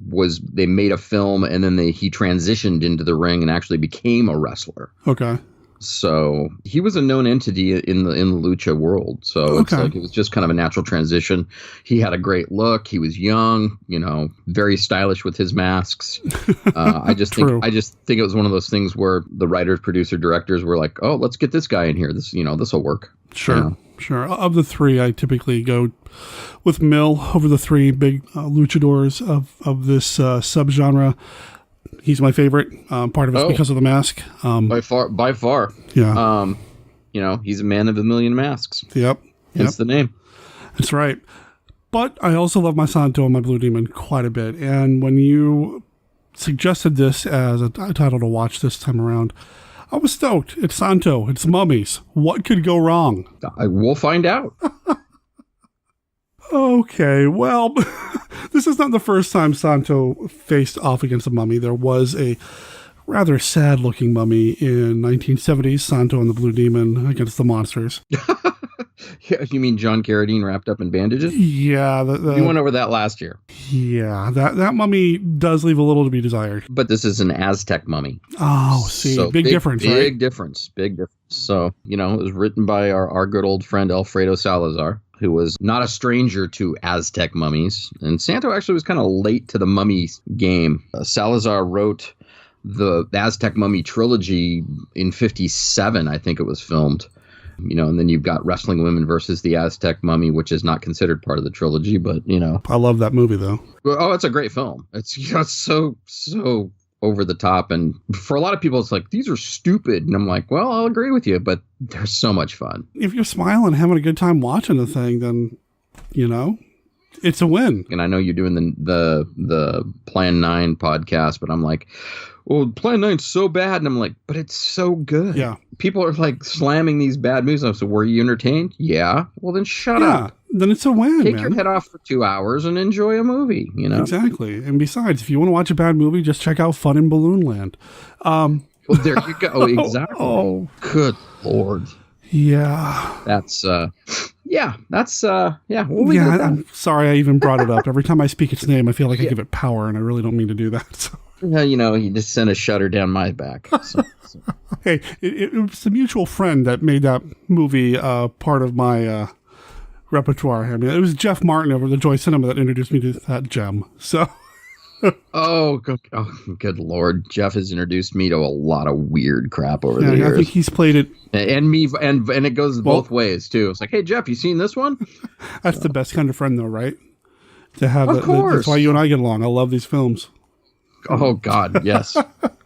was they made a film and then he transitioned into the ring and actually became a wrestler. Okay. So he was a known entity in the lucha world. So it's like it was just kind of a natural transition. He had a great look. He was young, very stylish with his masks. I just think it was one of those things where the writers, producer, directors were like, "Oh, let's get this guy in here. This will work." Sure. Sure. Of the three, I typically go with Mil over the three big luchadors of this subgenre. He's my favorite. Part of it's because of the mask. By far. Yeah. He's a man of a million masks. Yep. That's the name. That's right. But I also love my Santo and my Blue Demon quite a bit. And when you suggested this as a title to watch this time around, I was stoked. It's Santo. It's mummies. What could go wrong? We'll find out. Okay, well, this is not the first time Santo faced off against a mummy. There was a rather sad-looking mummy in 1970s, Santo and the Blue Demon against the monsters. Yeah, you mean John Carradine wrapped up in bandages? Yeah. We went over that last year. Yeah, that mummy does leave a little to be desired. But this is an Aztec mummy. Oh, see, so big difference, right? Big difference. So, it was written by our good old friend Alfredo Salazar, who was not a stranger to Aztec mummies. And Santo actually was kind of late to the mummy game. Salazar wrote the Aztec Mummy trilogy in 1957, I think it was filmed. And then you've got Wrestling Women versus the Aztec Mummy, which is not considered part of the trilogy, but, I love that movie, though. Oh, it's a great film. It's so over the top. And for a lot of people, it's like, these are stupid. And I'm like, well, I'll agree with you, but they're so much fun. If you're smiling, having a good time watching the thing, then, it's a win. And I know you're doing the Plan 9 podcast, but I'm like, well, Plan 9's so bad. And I'm like, but it's so good. Yeah. People are like slamming these bad movies. So were you entertained? Yeah. Well, then shut up. Then it's a win, Take your head off for 2 hours and enjoy a movie, Exactly. And besides, if you want to watch a bad movie, just check out Fun in Balloon Land. Well, there you go. Exactly. Oh. Good Lord. Yeah. That's, We'll I'm sorry I even brought it up. Every time I speak its name, I feel like I give it power, and I really don't mean to do that. So. He just sent a shudder down my back. So. Hey, it was a mutual friend that made that movie part of my repertoire. I mean, it was Jeff Martin over the Joy Cinema that introduced me to that gem. So. Oh, good Lord. Jeff has introduced me to a lot of weird crap over the years. I think he's played it. And me, and it goes both ways, too. It's like, hey, Jeff, you seen this one? That's the best kind of friend, though, right? To have Of course. That's why you and I get along. I love these films. Oh, God, yes.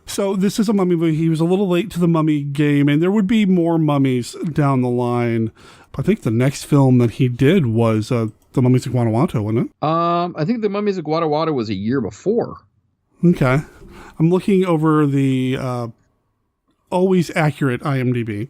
So this is a mummy movie. He was a little late to the mummy game, and there would be more mummies down the line. I think the next film that he did was The Mummies of Guanajuato, wasn't it? I think The Mummies of Guanajuato was a year before. Okay. I'm looking over the always accurate IMDb.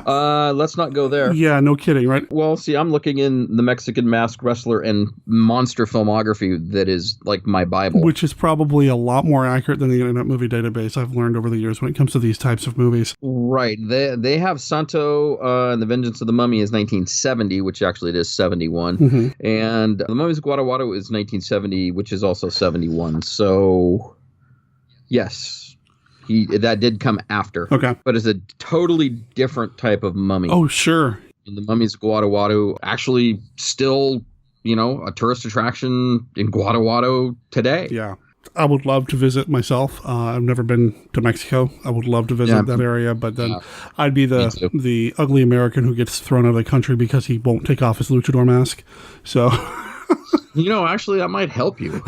Let's not go there. Yeah, no kidding, right? Well, see, I'm looking in the Mexican Masked Wrestler and monster filmography that is like my Bible. Which is probably a lot more accurate than the Internet Movie Database, I've learned over the years when it comes to these types of movies. Right. They have Santo and The Vengeance of the Mummy is 1970, which actually it is 71. Mm-hmm. And The Mummies of Guanajuato is 1970, which is also 71. So, yes. That did come after. Okay. But it's a totally different type of mummy. Oh, sure. And the mummies of Guanajuato actually still, a tourist attraction in Guanajuato today. Yeah. I would love to visit myself. I've never been to Mexico. I would love to visit that area, but then I'd be the ugly American who gets thrown out of the country because he won't take off his luchador mask. So, actually, that might help you.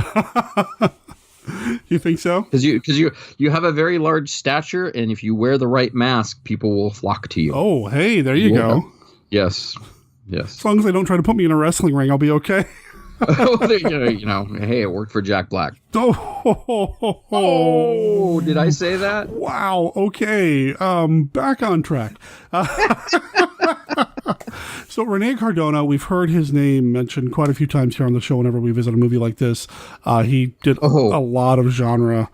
You think so? Because you have a very large stature, and if you wear the right mask, people will flock to you. Oh, hey, there you go. Yes. As long as they don't try to put me in a wrestling ring, I'll be okay. Hey, it worked for Jack Black. Oh, did I say that? Wow. Okay. Back on track. So René Cardona, we've heard his name mentioned quite a few times here on the show whenever we visit a movie like this. He did a lot of genre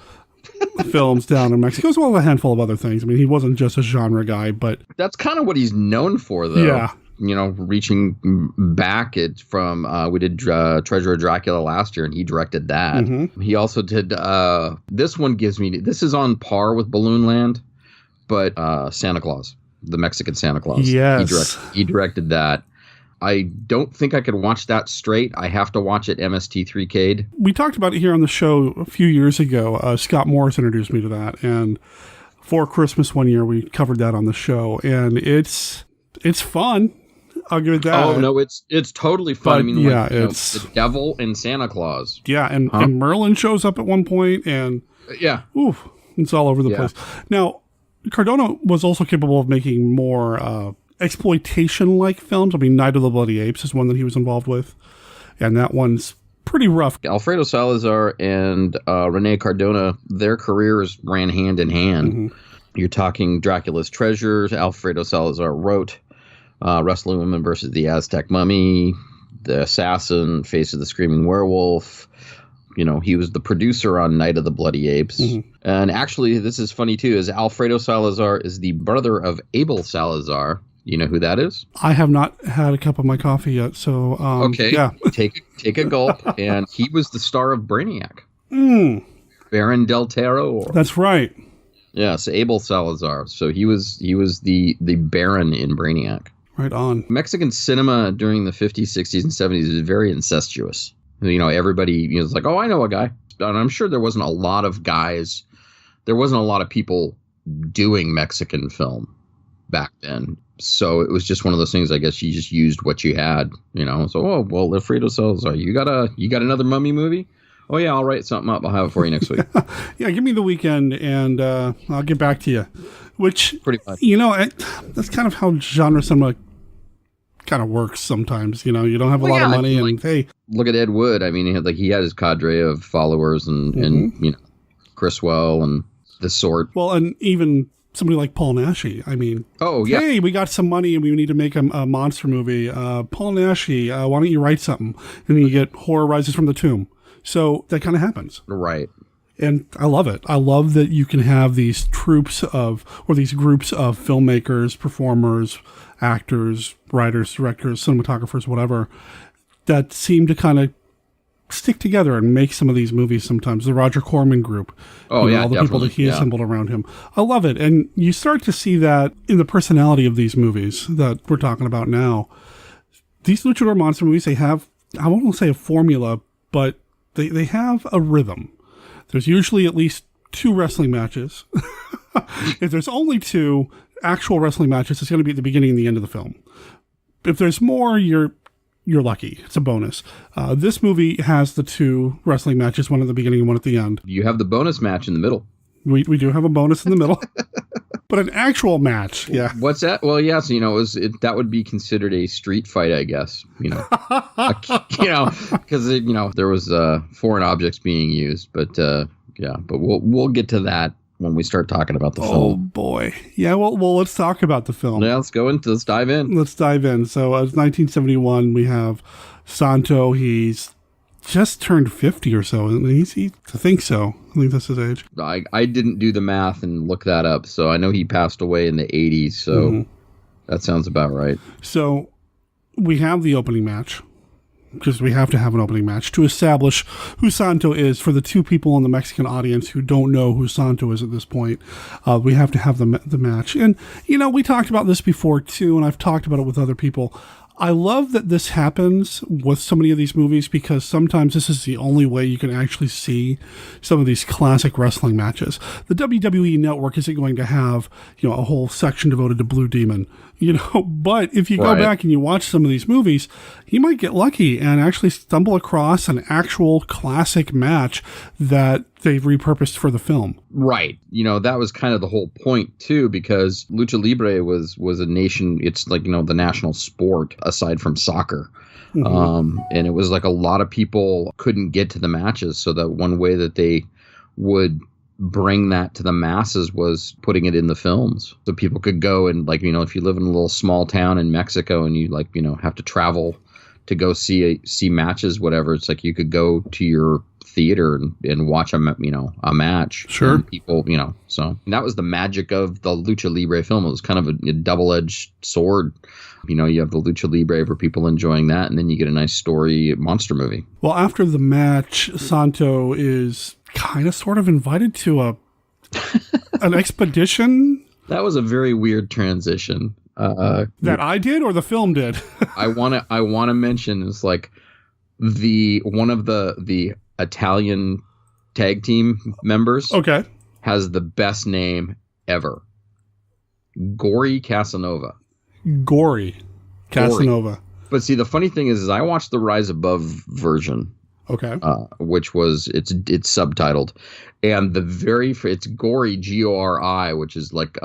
films down in Mexico, as well as a handful of other things. I mean, he wasn't just a genre guy, but... That's kind of what he's known for, though. Yeah. Reaching back from we did Treasure of Dracula last year, and he directed that. Mm-hmm. He also did this one this is on par with Balloon Land, but Santa Claus, the Mexican Santa Claus. Yes. He directed that. I don't think I could watch that straight. I have to watch it MST3K'd. We talked about it here on the show a few years ago. Scott Morris introduced me to that, and for Christmas one year we covered that on the show, and it's fun. I'll give it that. Oh no, it's totally fun. But, it's the devil and Santa Claus. Yeah, and Merlin shows up at one point, and it's all over the place. Now, Cardona was also capable of making more exploitation-like films. I mean, Night of the Bloody Apes is one that he was involved with, and that one's pretty rough. Alfredo Salazar and René Cardona, their careers ran hand in hand. Mm-hmm. You're talking Dracula's Treasures. Alfredo Salazar wrote Wrestling Women versus the Aztec Mummy, The Assassin, Face of the Screaming Werewolf. He was the producer on Night of the Bloody Apes. Mm-hmm. And actually, this is funny too, is Alfredo Salazar is the brother of Abel Salazar. You know who that is? I have not had a cup of my coffee yet, so okay. Yeah. Take a gulp. And he was the star of Brainiac. Baron Del Taro. That's right. Yes, Abel Salazar. So he was the Baron in Brainiac. Right on. Mexican cinema during the 50s, 60s, and 70s is very incestuous. Everybody is like, oh, I know a guy. And I'm sure there wasn't a lot of guys. There wasn't a lot of people doing Mexican film back then. So it was just one of those things, I guess you just used what you had, So, Alfredo Salazar, you got another mummy movie? Oh, yeah, I'll write something up. I'll have it for you next week. Yeah, give me the weekend, and I'll get back to you. Which, pretty much. That's kind of how genre cinema kind of works sometimes. You don't have a lot of money, and hey. Look at Ed Wood. I mean, he had his cadre of followers and Criswell and the sort. Well, and even somebody like Paul Naschy. I mean, hey, we got some money and we need to make a monster movie. Paul Naschy, why don't you write something? And then you get Horror Rises from the Tomb. So that kind of happens. Right. And I love it. I love that you can have these groups of filmmakers, performers, actors, writers, directors, cinematographers, whatever, that seem to kind of stick together and make some of these movies sometimes. The Roger Corman group. All the people that he assembled around him. I love it. And you start to see that in the personality of these movies that we're talking about now. These luchador monster movies, they have, I won't say a formula, but they have a rhythm. There's usually at least 2 wrestling matches. If there's only 2 actual wrestling matches, it's going to be at the beginning and the end of the film. If there's more, you're lucky. It's a bonus. This movie has the 2 wrestling matches, one at the beginning and one at the end. You have the bonus match in the middle. We do have a bonus in the middle. But an actual match, yeah. What's that? Well, yeah, so, that would be considered a street fight, I guess, because, there was foreign objects being used, but we'll get to that when we start talking about the film. Oh, boy. Yeah, well, let's talk about the film. Yeah, let's dive in. Let's dive in. So, it's 1971. We have Santo. He's just turned 50 or so. I think so. I think that's his age. I didn't do the math and look that up, so I know he passed away in the 80s, so that sounds about right. So we have the opening match. because we have to have an opening match to establish who Santo is for the two people in the Mexican audience who don't know who Santo is at this point. We have to have the match. And, we talked about this before too, and I've talked about it with other people. I love that this happens with so many of these movies because sometimes this is the only way you can actually see some of these classic wrestling matches. The WWE Network isn't going to have, a whole section devoted to Blue Demon, but if you go back and you watch some of these movies, you might get lucky and actually stumble across an actual classic match that they've repurposed for the film. Right. That was kind of the whole point too, because Lucha Libre was a nation. It's like, the national sport aside from soccer. Mm-hmm. And it was like a lot of people couldn't get to the matches. So that one way that they would bring that to the masses was putting it in the films. So people could go and if you live in a little small town in Mexico and you have to travel to go see matches, whatever, it's like you could go to your theater and watch a match. Sure. And people, so that was the magic of the Lucha Libre film. It was kind of a double-edged sword. You have the Lucha Libre for people enjoying that, and then you get a nice story monster movie. Well, after the match, Santo is kind of sort of invited to an expedition. That was a very weird transition. That I did or the film did? I want to mention is like one of the Italian tag team members. Okay. Has the best name ever. Gory Casanova. Gory Casanova. But see, the funny thing is I watched the Rise Above version. Okay. Which was it's subtitled, and it's Gory, Gori, which is like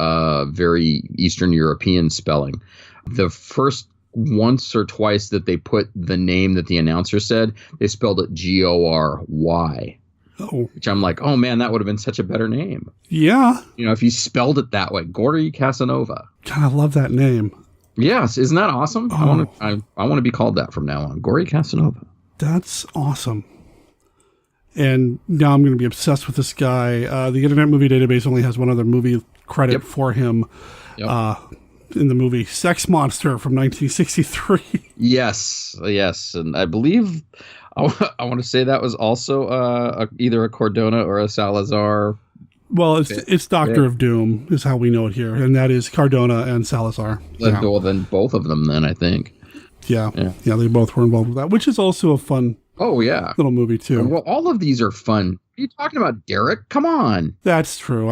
very Eastern European spelling. The first once or twice that they put the name that the announcer said, they spelled it Gory. Oh. Which I'm like, oh man, that would have been such a better name. Yeah. If you spelled it that way, Gory Casanova. God, I love that name. Yes, isn't that awesome? Oh. I want to be called that from now on, Gory Casanova. That's awesome. And now I'm going to be obsessed with this guy. The Internet Movie Database only has one other movie credit for him in the movie Sex Monster from 1963. Yes. And I believe, I want to say that was also either a Cardona or a Salazar. Well, it's Doctor of Doom is how we know it here. And that is Cardona and Salazar. Well, then both of them then, I think. Yeah, they both were involved with that, which is also a fun little movie, too. Well, all of these are fun. What are you talking about, Derek? Come on. That's true.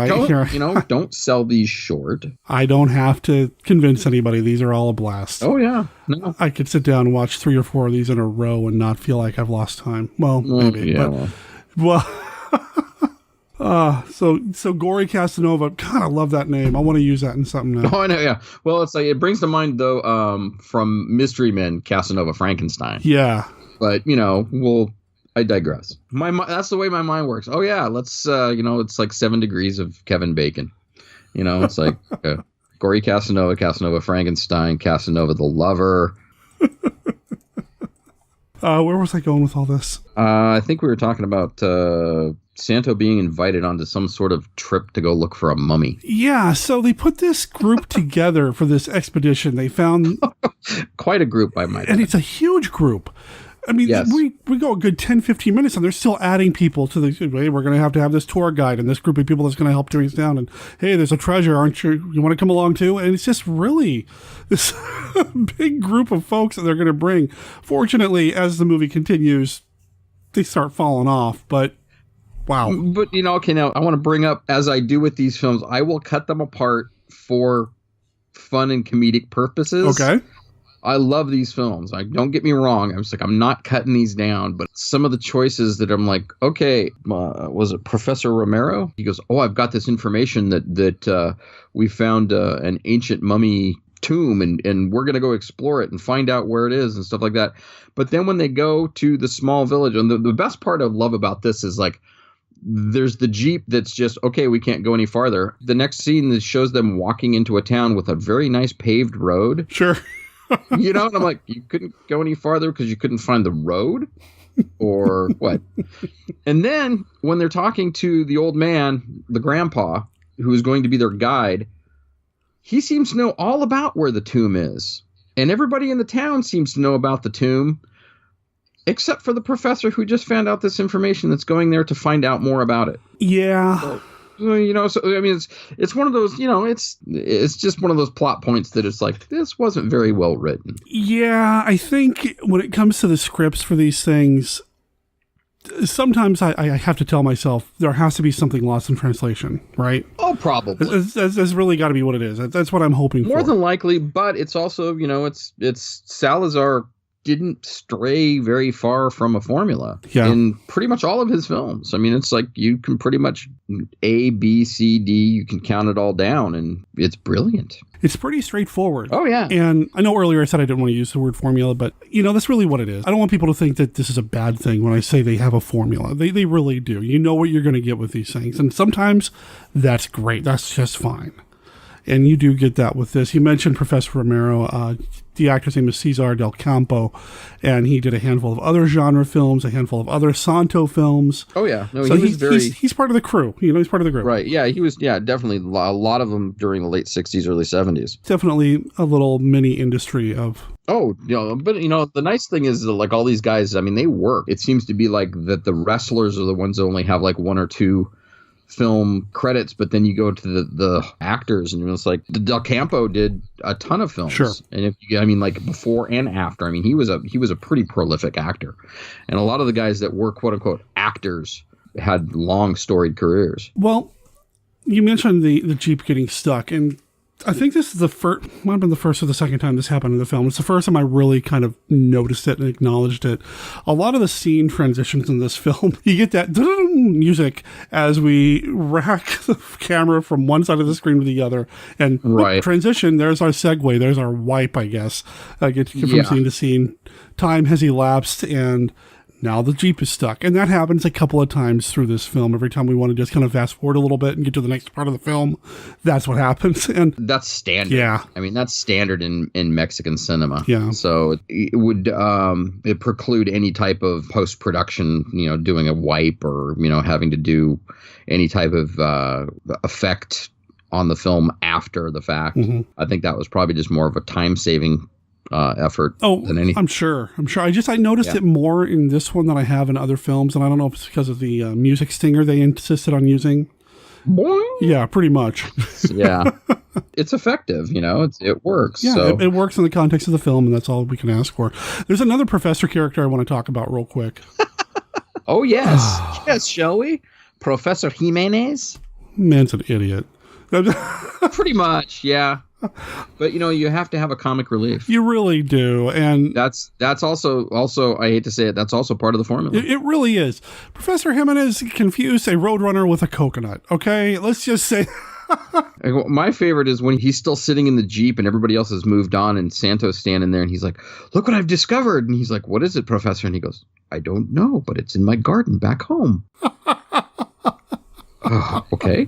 Don't sell these short. I don't have to convince anybody. These are all a blast. Oh, yeah. No. I could sit down and watch 3 or 4 of these in a row and not feel like I've lost time. Well, maybe. Yeah, So Gory Casanova, God, I love that name. I want to use that in something now. Oh, I know, yeah. Well, it's like, it brings to mind, though, from Mystery Men, Casanova Frankenstein. Yeah. But, I digress. That's the way my mind works. Oh, yeah, let's, it's like 7 degrees of Kevin Bacon. It's like Gory Casanova, Casanova Frankenstein, Casanova the Lover. Where was I going with all this? I think we were talking about Santo being invited onto some sort of trip to go look for a mummy. Yeah, so they put this group together for this expedition. They found quite a group, I might add. And it's a huge group. I mean, yes. we go a good 10, 15 minutes, and they're still adding people to the, hey, we're going to have this tour guide and this group of people that's going to help bring us down. And, hey, there's a treasure, aren't you? You want to come along too? And it's just really this big group of folks that they're going to bring. Fortunately, as the movie continues, they start falling off, but wow. But, okay, now I want to bring up, as I do with these films, I will cut them apart for fun and comedic purposes. Okay. I love these films. Like, don't get me wrong. I'm not cutting these down, but some of the choices that I'm like, okay, was it Professor Romero? He goes, oh, I've got this information that we found an ancient mummy tomb and we're going to go explore it and find out where it is and stuff like that. But then when they go to the small village, and the best part I love about this is like, there's the Jeep that's just, okay, we can't go any farther. The next scene that shows them walking into a town with a very nice paved road. Sure. And I'm like, you couldn't go any farther because you couldn't find the road or what? And then when they're talking to the old man, the grandpa, who is going to be their guide, he seems to know all about where the tomb is. And everybody in the town seems to know about the tomb. Except for the professor who just found out this information that's going there to find out more about it. Yeah. So, I mean, it's one of those, it's just one of those plot points that it's like, this wasn't very well written. Yeah, I think when it comes to the scripts for these things, sometimes I have to tell myself there has to be something lost in translation, right? Oh, probably. That's really got to be what it is. That's what I'm hoping for. More than likely, but it's also, it's Salazar didn't stray very far from a formula in pretty much all of his films. I mean, it's like you can pretty much A, B, C, D, you can count it all down, and it's brilliant. It's pretty straightforward. Oh, yeah. And I know earlier I said I didn't want to use the word formula, but, that's really what it is. I don't want people to think that this is a bad thing when I say they have a formula. They really do. You know what you're going to get with these things. And sometimes that's great. That's just fine. And you do get that with this. You mentioned Professor Romero. The actor's name is Cesar Del Campo, and he did a handful of other genre films, a handful of other Santo films. Oh, yeah. No, so he was he's part of the crew. He's part of the group. Right. Yeah, he was, definitely a lot of them during the late 60s, early 70s. Definitely a little mini industry of... Oh, but the nice thing is like all these guys, I mean, they work. It seems to be like that the wrestlers are the ones that only have like one or two film credits, but then you go to the actors and it's like Del Campo did a ton of films. Sure. And like before and after, I mean, he was a pretty prolific actor. And a lot of the guys that were quote unquote actors had long storied careers. Well, you mentioned the Jeep getting stuck, and I think this is might have been the first or the second time this happened in the film. It's the first time I really kind of noticed it and acknowledged it. A lot of the scene transitions in this film, you get that music as we rack the camera from one side of the screen to the other. And transition, there's our segue, there's our wipe, I guess. Get from scene to scene. Time has elapsed, and now the Jeep is stuck. And that happens a couple of times through this film. Every time we want to just kind of fast forward a little bit and get to the next part of the film, that's what happens. And that's standard. Yeah. I mean, that's standard in Mexican cinema. Yeah. So it would it preclude any type of post-production, doing a wipe or, having to do any type of effect on the film after the fact. Mm-hmm. I think that was probably just more of a time-saving effort than anything. I'm sure. I noticed it more in this one than I have in other films, and I don't know if it's because of the music stinger they insisted on using. Boing. Yeah, pretty much. Yeah. It's effective, it works. Yeah, so. it works in the context of the film, and that's all we can ask for. There's another professor character I want to talk about real quick. Oh, yes. Yes, shall we? Professor Jimenez? Man's an idiot. Pretty much, yeah. But you have to have a comic relief. You really do, and that's also I hate to say it, that's also part of the formula. It really is. Professor Jimenez confused a roadrunner with a coconut. Okay, let's just say. My favorite is when he's still sitting in the Jeep and everybody else has moved on, and Santo's standing there and he's like, "Look what I've discovered!" And he's like, "What is it, Professor?" And he goes, "I don't know, but it's in my garden back home." Okay.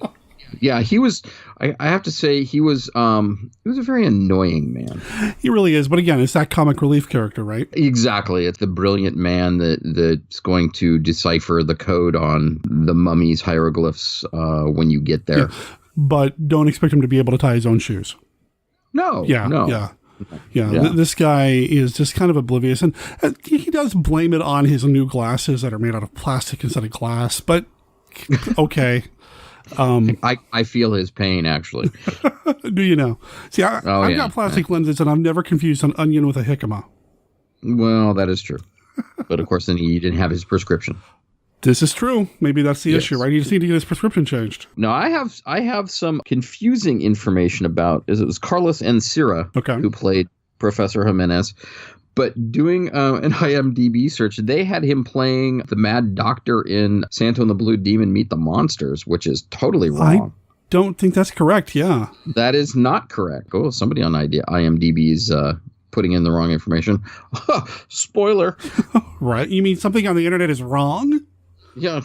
Yeah, he was. I have to say, he was a very annoying man. He really is. But again, it's that comic relief character, right? Exactly. It's the brilliant man that's going to decipher the code on the mummy's hieroglyphs when you get there. Yeah. But don't expect him to be able to tie his own shoes. No. Yeah. No. Yeah. This guy is just kind of oblivious, and he does blame it on his new glasses that are made out of plastic instead of glass. But okay. I feel his pain, actually. Do you know? See, I've got plastic lenses, and I've never confused an onion with a jicama. Well, that is true. But of course, then he didn't have his prescription. This is true. Maybe that's the issue, right? He just need to get his prescription changed. No, I have some confusing information about. It was Carlos Encira who played Professor Jimenez. But doing an IMDb search, they had him playing the Mad Doctor in Santo and the Blue Demon Meet the Monsters, which is totally wrong. I don't think that's correct, yeah. That is not correct. Oh, somebody on IMDb is putting in the wrong information. Spoiler. Right. You mean something on the internet is wrong? Yeah.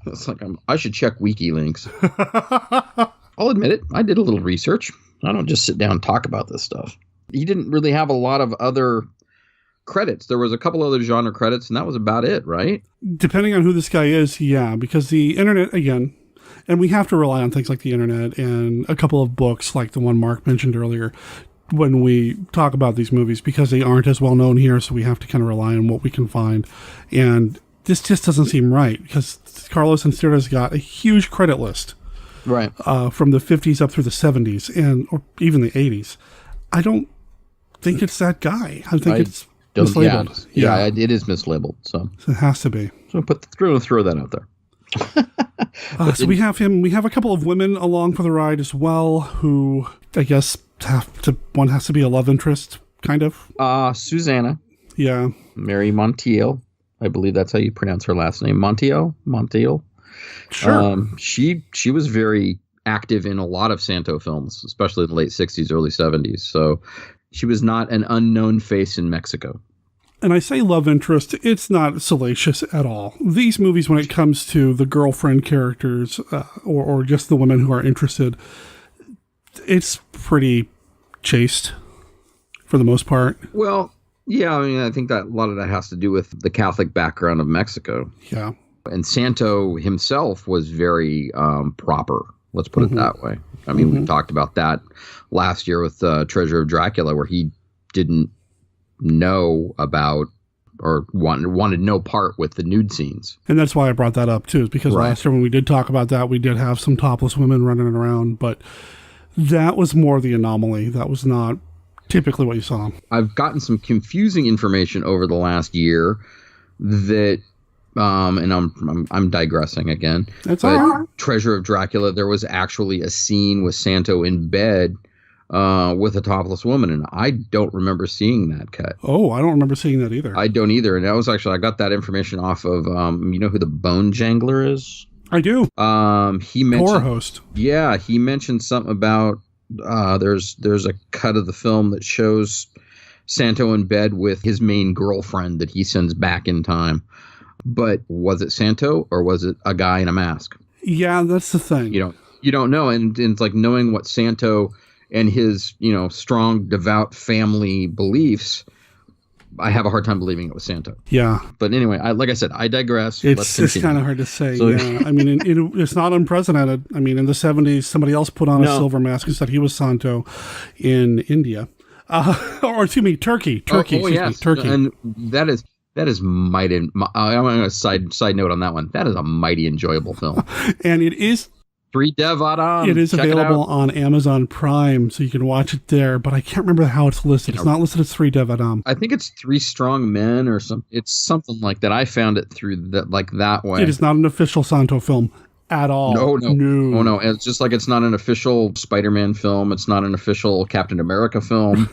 It's like I should check WikiLinks. I'll admit it. I did a little research. I don't just sit down and talk about this stuff. He didn't really have a lot of other credits. There was a couple other genre credits, and that was about it, right? Depending on who this guy is, yeah, because the internet, again, and we have to rely on things like the internet and a couple of books like the one Mark mentioned earlier when we talk about these movies because they aren't as well known here, so we have to kind of rely on what we can find. And this just doesn't seem right because Carlos Incerta's got a huge credit list. Right. From the 50s up through the 70s or even the 80s. I don't think it's that guy. I think it's mislabeled. Yeah, it is mislabeled. So it has to be. So throw that out there. So we have him. We have a couple of women along for the ride as well, who I guess one has to be a love interest, kind of. Susanna. Yeah. Mary Montiel. I believe that's how you pronounce her last name. Montiel. Sure. She was very active in a lot of Santo films, especially in the late 60s, early 70s. So she was not an unknown face in Mexico. And I say love interest, it's not salacious at all. These movies, when it comes to the girlfriend characters or just the women who are interested, it's pretty chaste for the most part. Well, yeah, I mean, I think that a lot of that has to do with the Catholic background of Mexico. Yeah. And Santo himself was very proper. Let's put it that way. I mean, we talked about that last year with Treasure of Dracula, where he didn't know about or wanted no part with the nude scenes. And that's why I brought that up, too, is because last year when we did talk about that, we did have some topless women running around, but that was more the anomaly. That was not typically what you saw. I've gotten some confusing information over the last year that and I'm digressing again. That's all right. Treasure of Dracula, there was actually a scene with Santo in bed with a topless woman, and I don't remember seeing that cut. Oh, I don't remember seeing that either. I don't either, and I got that information off of you know who the Bone Jangler is? I do. He mentioned horror host. Yeah, he mentioned something about there's a cut of the film that shows Santo in bed with his main girlfriend that he sends back in time. But was it Santo or was it a guy in a mask? Yeah, that's the thing. You don't know, and it's like knowing what Santo and his strong devout family beliefs. I have a hard time believing it was Santo. Yeah. But anyway, like I said, I digress. It's kind of hard to say. So, yeah. I mean, it's not unprecedented. I mean, in the 70s, somebody else put on a silver mask and said he was Santo in India. Or excuse me, Turkey. Turkey. And that is mighty. I'm going to side note on that one. That is a mighty enjoyable film. And it is. 3 Dev Adam. It is available on Amazon Prime, so you can watch it there. But I can't remember how it's listed. It's not listed as 3 Dev Adam. I think it's 3 Strong Men or something. It's something like that. I found it through that way. It is not an official Santo film at all. No. It's just like it's not an official Spider-Man film. It's not an official Captain America film.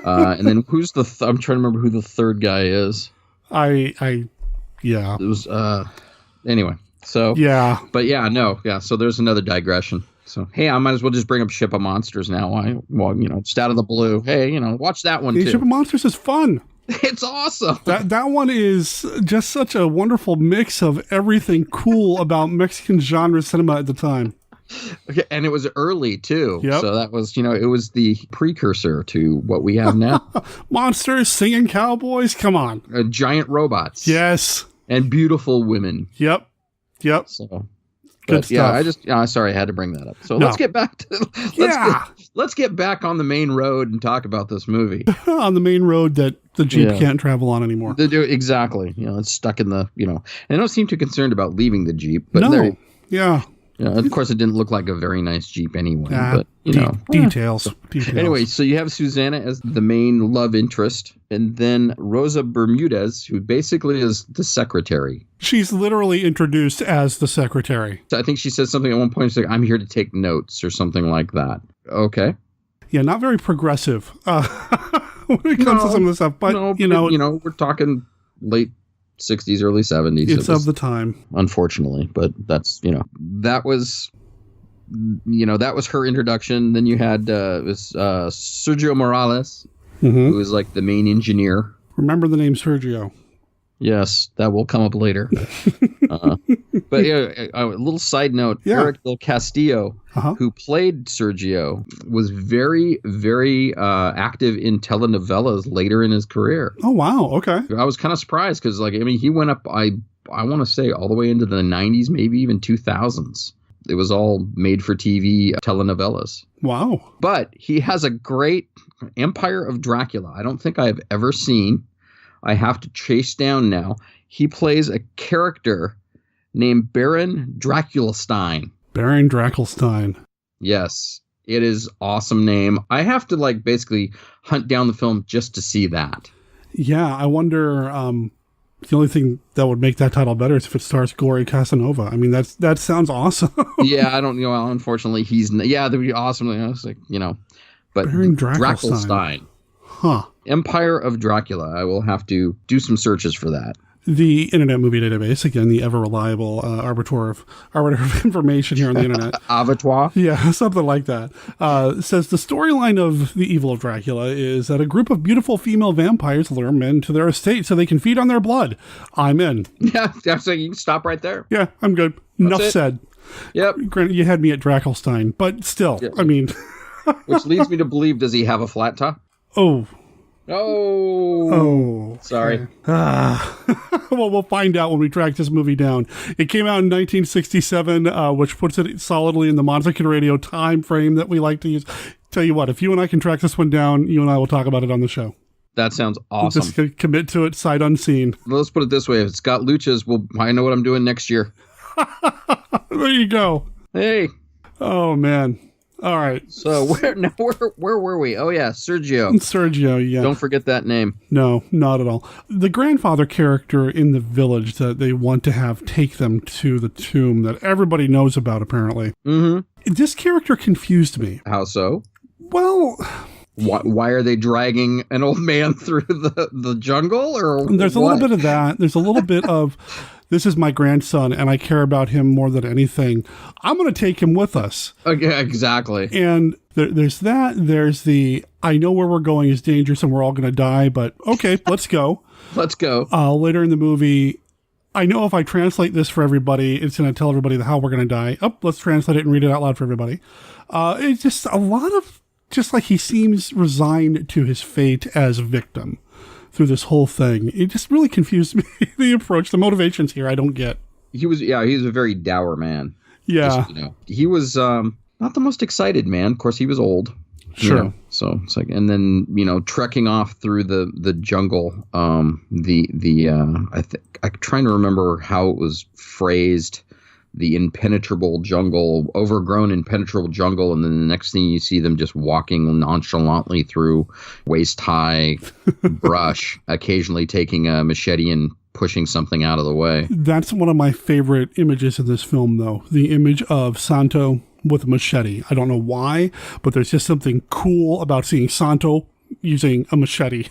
And then who's I'm trying to remember who the third guy is. Yeah. It was anyway. So so there's another digression. So hey, I might as well just bring up Ship of Monsters now. Just out of the blue. Hey, watch that one too. Ship of Monsters is fun. It's awesome. That one is just such a wonderful mix of everything cool about Mexican genre cinema at the time. Okay, and it was early too. Yep. So that was, it was the precursor to what we have now. Monsters, singing cowboys, come on. Giant robots. Yes. And beautiful women. Yep. So good stuff. Sorry, I had to bring that up. So let's get back to let's get back on the main road and talk about this movie. On the main road that the Jeep can't travel on anymore. Exactly. It's stuck in the, and I don't seem too concerned about leaving the Jeep, but of course it didn't look like a very nice Jeep anyway, but details. Anyway, so you have Susanna as the main love interest, and then Rosa Bermudez, who basically is the secretary. She's literally introduced as the secretary. So I think she says something at one point, she's like, I'm here to take notes or something like that. Okay. Yeah, not very progressive when it comes to some of this stuff, but we're talking late 60s, early 70s. It's of the time. Unfortunately, but that's, that was her introduction. Then you had Sergio Morales, who is like the main engineer. Remember the name Sergio. Yes, that will come up later. But a little side note, Eric Del Castillo, who played Sergio, was very, very active in telenovelas later in his career. Oh, wow. Okay. I was kind of surprised because, he went up, I want to say, all the way into the 90s, maybe even 2000s. It was all made-for-TV telenovelas. Wow. But he has a great, Empire of Dracula. I don't think I've ever seen. I have to chase down now. He plays a character named Baron Draculestein. Baron Draculestein. Yes, it is awesome name. I have to basically hunt down the film just to see that. Yeah, I wonder. The only thing that would make that title better is if it stars Glory Casanova. I mean, that sounds awesome. Yeah, I don't know. Well, unfortunately, that'd be awesome. I was like, but Baron Draculestein. Huh. Empire of Dracula. I will have to do some searches for that. The Internet Movie Database, again, the ever reliable arbiter of information here on the internet. Avatar? Yeah, something like that. Says the storyline of The Evil of Dracula is that a group of beautiful female vampires lure men to their estate so they can feed on their blood. I'm in. Yeah, so you can stop right there. Yeah, I'm good. Enough said. Yep. Granted, you had me at Draculestein, but still, yeah. I mean... Which leads me to believe, does he have a flat top? Oh. Oh. Sorry. Well, we'll find out when we track this movie down. It came out in 1967, which puts it solidly in the Monster Kid Radio time frame that we like to use. Tell you what, if you and I can track this one down, you and I will talk about it on the show. That sounds awesome. Just commit to it sight unseen. Let's put it this way. If it's got luchas, I know what I'm doing next year. There you go. Hey. Oh, man. All right. So where were we? Oh yeah, Sergio. Sergio, yeah. Don't forget that name. No, not at all. The grandfather character in the village that they want to have take them to the tomb that everybody knows about, apparently. Mm-hmm. This character confused me. How so? Well... Why are they dragging an old man through the jungle? Or there's a little bit of that. There's a little bit of... This is my grandson, and I care about him more than anything. I'm going to take him with us. Okay, exactly. And there's that. There's the, I know where we're going is dangerous and we're all going to die, but okay, let's go. Let's go. Later in the movie, I know if I translate this for everybody, it's going to tell everybody how we're going to die. Oh, let's translate it and read it out loud for everybody. It's just a lot of, just like he seems resigned to his fate as a victim. Through this whole thing. It just really confused me. The approach, the motivations here, I don't get. He was a very dour man. Yeah. Just, he was not the most excited man. Of course, he was old. Sure. So it's like, and then, trekking off through the jungle, I'm trying to remember how it was phrased. The impenetrable jungle, overgrown impenetrable jungle, and then the next thing you see them just walking nonchalantly through waist-high brush, occasionally taking a machete and pushing something out of the way. That's one of my favorite images in this film, though. The image of Santo with a machete. I don't know why, but there's just something cool about seeing Santo using a machete.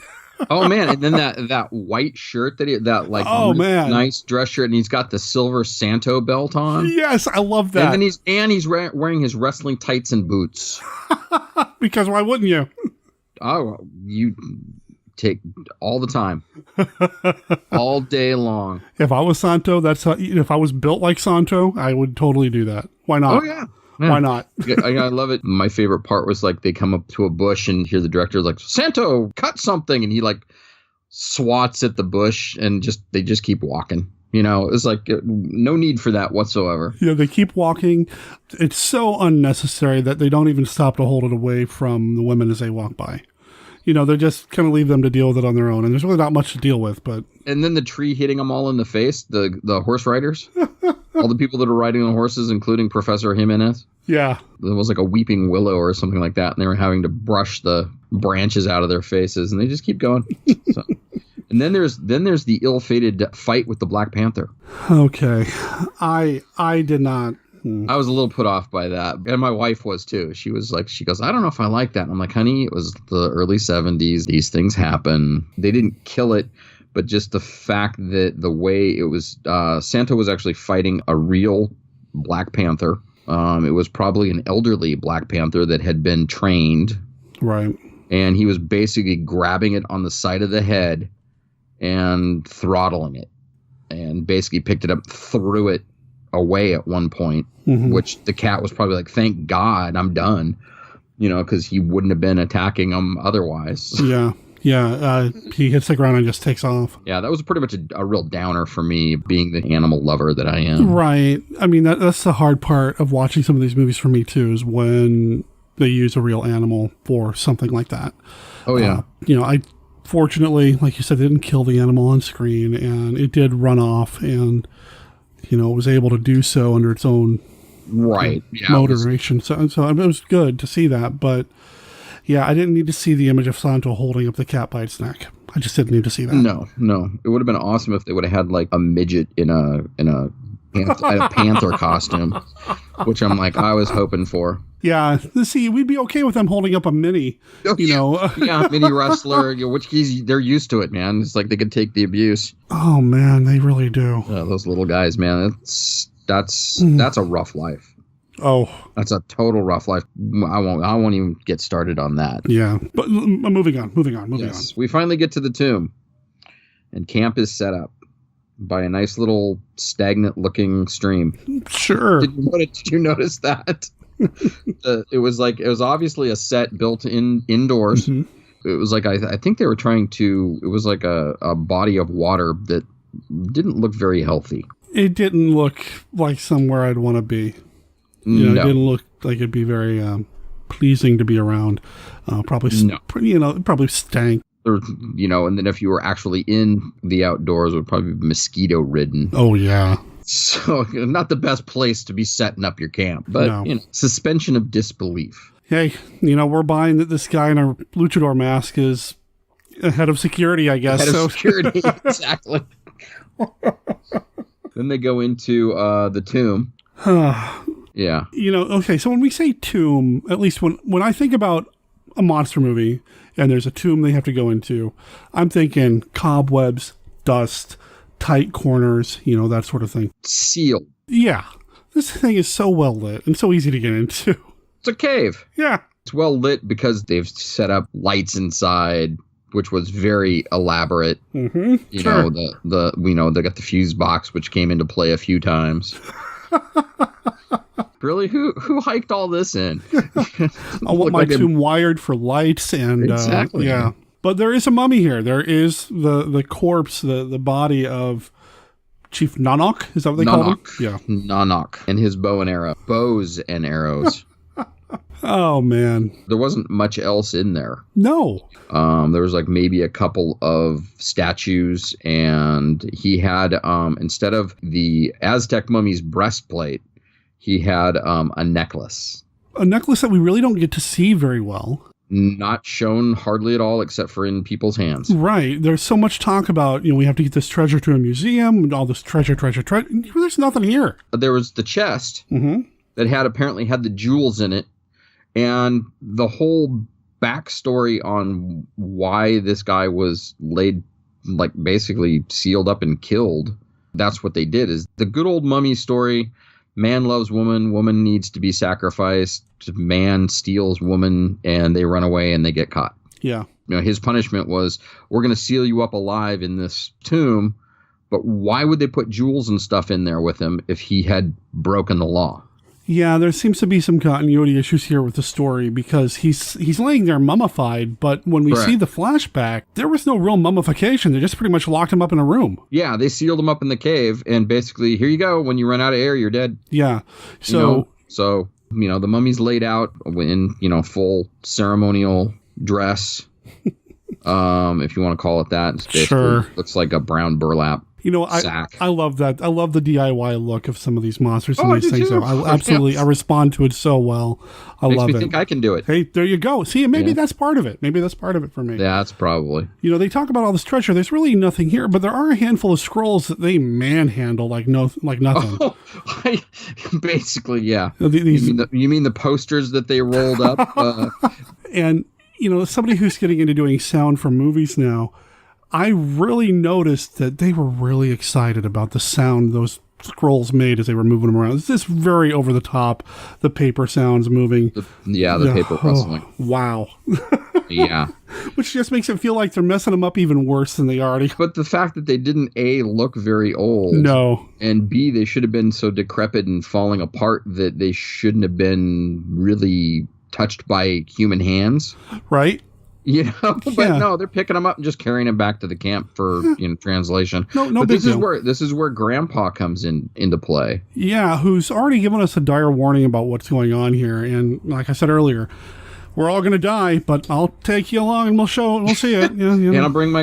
Oh man, and then that white shirt nice dress shirt, and he's got the silver Santo belt on. Yes, I love that. And then he's wearing his wrestling tights and boots. Because why wouldn't you? Oh, you take all the time, all day long. If I was Santo, if I was built like Santo, I would totally do that. Why not? Oh yeah. Why not? I love it. My favorite part was they come up to a bush and hear the director like, Santo, cut something. And he swats at the bush and they just keep walking. It's like no need for that whatsoever. Yeah, they keep walking. It's so unnecessary that they don't even stop to hold it away from the women as they walk by. They just kind of leave them to deal with it on their own. And there's really not much to deal with. But and then the tree hitting them all in the face, the horse riders. All the people that are riding on horses, including Professor Jimenez. Yeah. There was a weeping willow or something like that, and they were having to brush the branches out of their faces, and they just keep going. So. And then there's the ill-fated fight with the Black Panther. Okay. I did not... I was a little put off by that, and my wife was too. She was like, she goes, I don't know if I like that. And I'm like, honey, it was the early 70s. These things happen. They didn't kill it. But just the fact that the way it was, Santo was actually fighting a real Black Panther. It was probably an elderly Black Panther that had been trained. Right. And he was basically grabbing it on the side of the head and throttling it. And basically picked it up, threw it away at one point, which the cat was probably like, thank God I'm done. Because he wouldn't have been attacking him otherwise. Yeah. Yeah, he hits the ground and just takes off. Yeah, that was pretty much a real downer for me, being the animal lover that I am. Right. I mean, that's the hard part of watching some of these movies for me, too, is when they use a real animal for something like that. Oh, yeah. Fortunately, like you said, they didn't kill the animal on screen, and it did run off, and was able to do so under its own motivation. So it was good to see that, but yeah, I didn't need to see the image of Santo holding up the cat by its neck. I just didn't need to see that. No. It would have been awesome if they would have had like a midget in a panther costume, which I was hoping for. Yeah, see, we'd be okay with them holding up a mini, mini wrestler, which they're used to it, man. It's like they could take the abuse. Oh man, they really do. Those little guys, man. That's a rough life. Oh, that's a total rough life. I won't even get started on that. Yeah, but moving on. We finally get to the tomb, and camp is set up by a nice little stagnant-looking stream. Sure. Did you notice that? It was obviously a set built indoors. Mm-hmm. It was like I think they were trying to. It was like a body of water that didn't look very healthy. It didn't look like somewhere I'd want to be. It didn't look like it'd be very pleasing to be around. Probably stank. Or, and then if you were actually in the outdoors, it would probably be mosquito ridden. Oh yeah. So not the best place to be setting up your camp, but suspension of disbelief. Hey, we're buying that this guy in a luchador mask is head of security, I guess. Head of security, exactly. Then they go into the tomb. Yeah. Okay, so when we say tomb, at least when I think about a monster movie and there's a tomb they have to go into, I'm thinking cobwebs, dust, tight corners, that sort of thing. Sealed. Yeah. This thing is so well lit and so easy to get into. It's a cave. Yeah. It's well lit because they've set up lights inside, which was very elaborate. Mm-hmm. They got the fuse box, which came into play a few times. Really? Who hiked all this in? I want my tomb wired for lights and exactly. Yeah. But there is a mummy here. There is the corpse, the body of Chief Nanok. Is that what they call him? Yeah. Nanok and his bow and arrow. Bows and arrows. Oh, man. There wasn't much else in there. No. There was maybe a couple of statues, and he had, instead of the Aztec mummy's breastplate, he had a necklace. A necklace that we really don't get to see very well. Not shown hardly at all, except for in people's hands. Right. There's so much talk about, we have to get this treasure to a museum, and all this treasure. There's nothing here. There was the chest that apparently had the jewels in it, and the whole backstory on why this guy was laid, basically sealed up and killed. That's what they did, is the good old mummy story. Man loves woman, woman needs to be sacrificed, man steals woman, and they run away and they get caught. Yeah. His punishment was, we're going to seal you up alive in this tomb, but why would they put jewels and stuff in there with him if he had broken the law? Yeah, there seems to be some continuity issues here with the story because he's laying there mummified, but when we see the flashback, there was no real mummification. They just pretty much locked him up in a room. Yeah, they sealed him up in the cave, and basically, here you go. When you run out of air, you're dead. Yeah. So the mummy's laid out in, full ceremonial dress, if you want to call it that. It's basically looks like a brown burlap. Sack. I love that. I love the DIY look of some of these monsters and these things. I respond to it so well. I love it. I think I can do it. Hey, there you go. See, maybe that's part of it. Maybe that's part of it for me. Yeah, that's probably. They talk about all this treasure. There's really nothing here, but there are a handful of scrolls that they manhandle like nothing. Oh, basically, yeah. You mean the posters that they rolled up? And somebody who's getting into doing sound for movies now, I really noticed that they were really excited about the sound those scrolls made as they were moving them around. It's just very over the top. The paper sounds moving. The paper rustling. Wow. Yeah. Which just makes it feel like they're messing them up even worse than they already. But the fact that they didn't A, look very old. No. And B, they should have been so decrepit and falling apart that they shouldn't have been really touched by human hands. Right. But no, they're picking him up and just carrying him back to the camp for translation. No but big this is where Grandpa comes into play. Yeah, who's already given us a dire warning about what's going on here. And like I said earlier, we're all going to die, but I'll take you along and we'll see it. And I'll bring my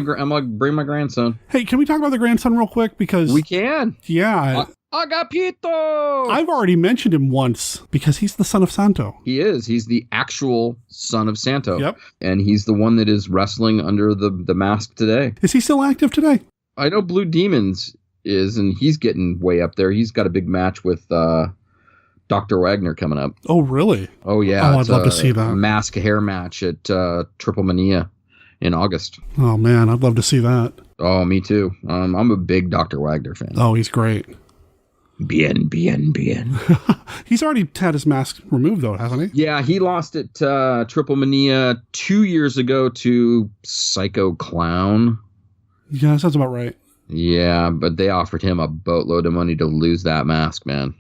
grandson. Hey, can we talk about the grandson real quick? Because we can. Yeah. Agapito! I've already mentioned him once because he's the son of Santo. He is. He's the actual son of Santo. Yep. And he's the one that is wrestling under the mask today. Is he still active today? I know Blue Demons is, and he's getting way up there. He's got a big match with Dr. Wagner coming up. Oh, really? Oh, yeah. Oh, I'd love to see that. Mask hair match at Triple Mania in August. Oh, man, I'd love to see that. Oh, me too. I'm a big Dr. Wagner fan. Oh, he's great. Bien. He's already had his mask removed, though, hasn't he? Yeah, he lost it Triple Mania 2 years ago to Psycho Clown. Yeah, that sounds about right. Yeah, but they offered him a boatload of money to lose that mask, man.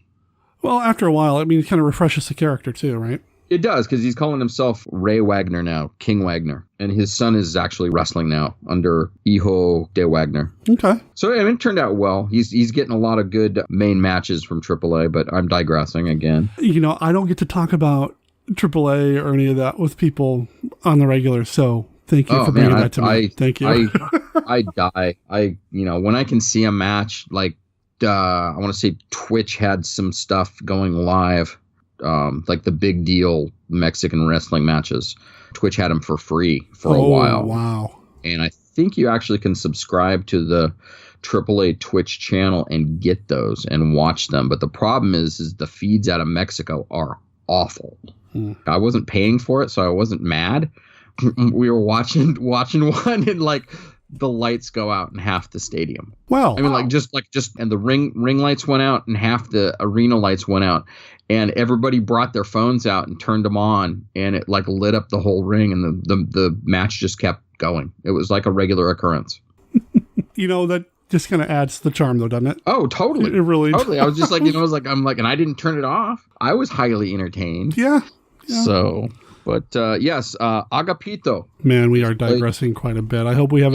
Well, after a while, it kind of refreshes the character, too, right? It does, because he's calling himself Ray Wagner now, King Wagner. And his son is actually wrestling now under Hijo de Wagner. Okay. So, it turned out well. He's getting a lot of good main matches from AAA, but I'm digressing again. I don't get to talk about AAA or any of that with people on the regular, so thank you for bringing that to me. Thank you. I die. When I can see a match, like, I want to say Twitch had some stuff going live. Like the big deal Mexican wrestling matches. Twitch had them for free for a while. Wow. And I think you actually can subscribe to the AAA Twitch channel and get those and watch them. But the problem is the feeds out of Mexico are awful. I wasn't paying for it, so I wasn't mad. We were watching one and like the lights go out in half the stadium. Well, I mean, just and the ring lights went out and half the arena lights went out, and everybody brought their phones out and turned them on, and it like lit up the whole ring, and the match just kept going. It was like a regular occurrence. That just kind of adds to the charm, though, doesn't it? Oh, totally. It really totally. I was just like, and I didn't turn it off. I was highly entertained. Yeah. So. But yes, Agapito. Man, we are digressing quite a bit. I hope we have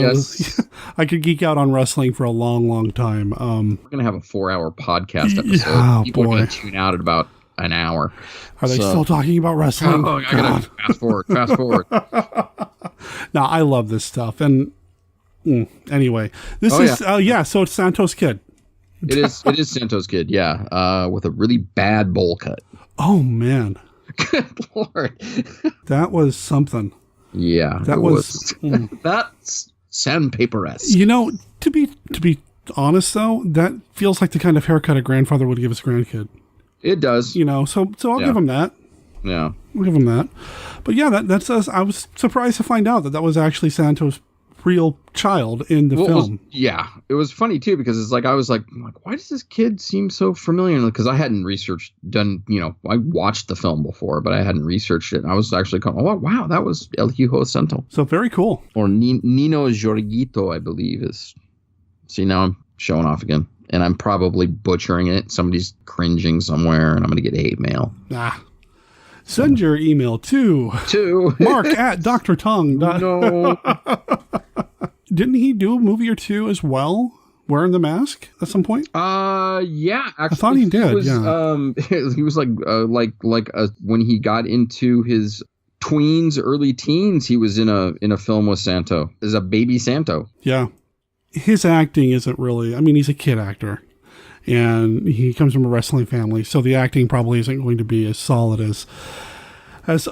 I could geek out on wrestling for a long, long time. We're going to have a 4-hour podcast episode. Oh, People boy. are going to tune out at about an hour. Are they still talking about wrestling? Oh, I got to fast forward. No, I love this stuff. And anyway, so it's Santo's kid. It is Santo's kid, yeah, with a really bad bowl cut. Oh, man. Good Lord. That was something. Yeah. That was that's sandpaper-esque. To be honest though, that feels like the kind of haircut a grandfather would give his grandkid. It does. So I'll give him that. Yeah. I'll give him that. But yeah, that says I was surprised to find out that was actually Santo's real child in the film. It was funny too, because it's like I was like, why does this kid seem so familiar? Because I hadn't I watched the film before, but I hadn't researched it. And I was actually going, oh wow, that was El Hijo Santo. So very cool. Or Nino Jorgito, I believe is. See, now I'm showing off again, and I'm probably butchering it. Somebody's cringing somewhere, and I'm going to get hate mail. Send your email to Mark at Dr. Tongue. No. Didn't he do a movie or two as well, wearing the mask at some point? Yeah. Actually, I thought he did. He was like when he got into his early teens, he was in a film with Santo as a baby Santo. Yeah, his acting isn't really. I mean, he's a kid actor. And he comes from a wrestling family, so the acting probably isn't going to be as solid as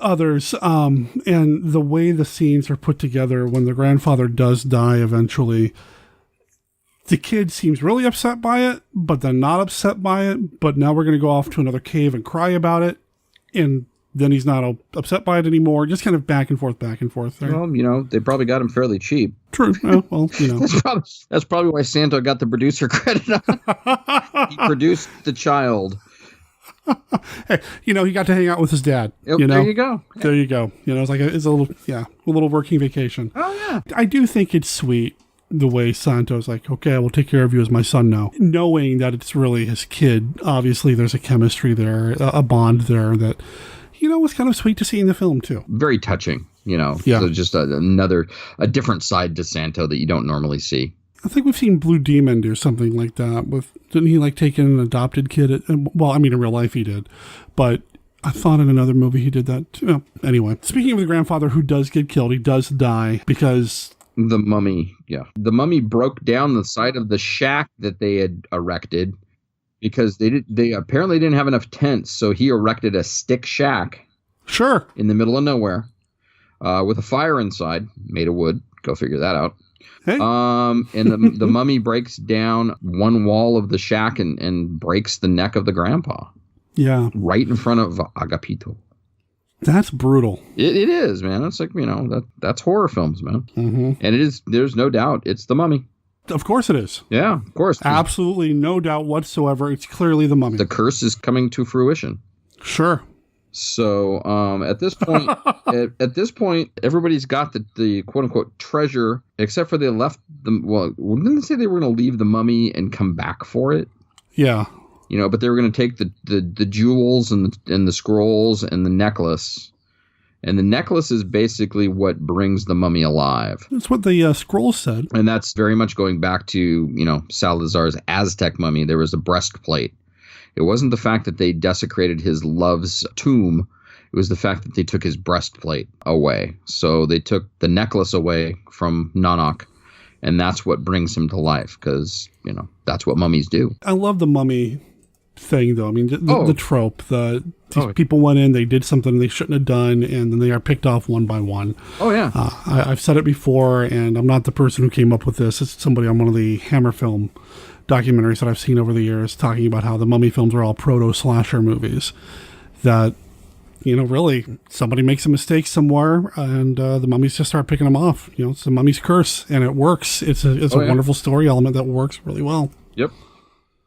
others. And the way the scenes are put together when the grandfather does die eventually, the kid seems really upset by it, but then not upset by it. But now we're going to go off to another cave and cry about it. And then he's not upset by it anymore. Just kind of back and forth there. Well, they probably got him fairly cheap. True. Well, that's probably why Santo got the producer credit on. He produced the child. Hey, he got to hang out with his dad. There you go. There you go. It's like it's a little working vacation. Oh yeah. I do think it's sweet the way Santo's like, okay, I will take care of you as my son now, knowing that it's really his kid. Obviously, there's a chemistry there, a bond there that. Was kind of sweet to see in the film, too. Very touching. So just a different side to Santo that you don't normally see. I think we've seen Blue Demon do something like that. Didn't he take in an adopted kid? In real life he did, but I thought in another movie he did that too. Anyway, speaking of the grandfather who does get killed, he does die because the mummy. Yeah, the mummy broke down the side of the shack that they had erected because they apparently didn't have enough tents, so he erected a stick shack. Sure. In the middle of nowhere, with a fire inside, made of wood. Go figure that out. Hey. And the mummy breaks down one wall of the shack and breaks the neck of the grandpa. Yeah. Right in front of Agapito. That's brutal. It is, man. It's that's horror films, man. Mm-hmm. And it is. There's no doubt it's the mummy. Of course it is. Yeah, of course. Absolutely no doubt whatsoever. It's clearly the mummy. The curse is coming to fruition. Sure. So at this point, everybody's got the quote unquote treasure, except for they left them. Well, didn't they say they were going to leave the mummy and come back for it? Yeah. But they were going to take the jewels and the scrolls and the necklace. And the necklace is basically what brings the mummy alive. That's what the scrolls said. And that's very much going back to, Salazar's Aztec mummy. There was a breastplate. It wasn't the fact that they desecrated his love's tomb. It was the fact that they took his breastplate away. So they took the necklace away from Nanak, and that's what brings him to life because, that's what mummies do. I love the mummy thing, though. I mean, the trope. These people went in, they did something they shouldn't have done, and then they are picked off one by one. Oh, yeah. I've said it before, and I'm not the person who came up with this. It's somebody on one of the Hammer film documentaries that I've seen over the years talking about how the mummy films are all proto-slasher movies. That, really, somebody makes a mistake somewhere, and the mummies just start picking them off. It's the mummy's curse, and it works. It's a wonderful story element that works really well. Yep.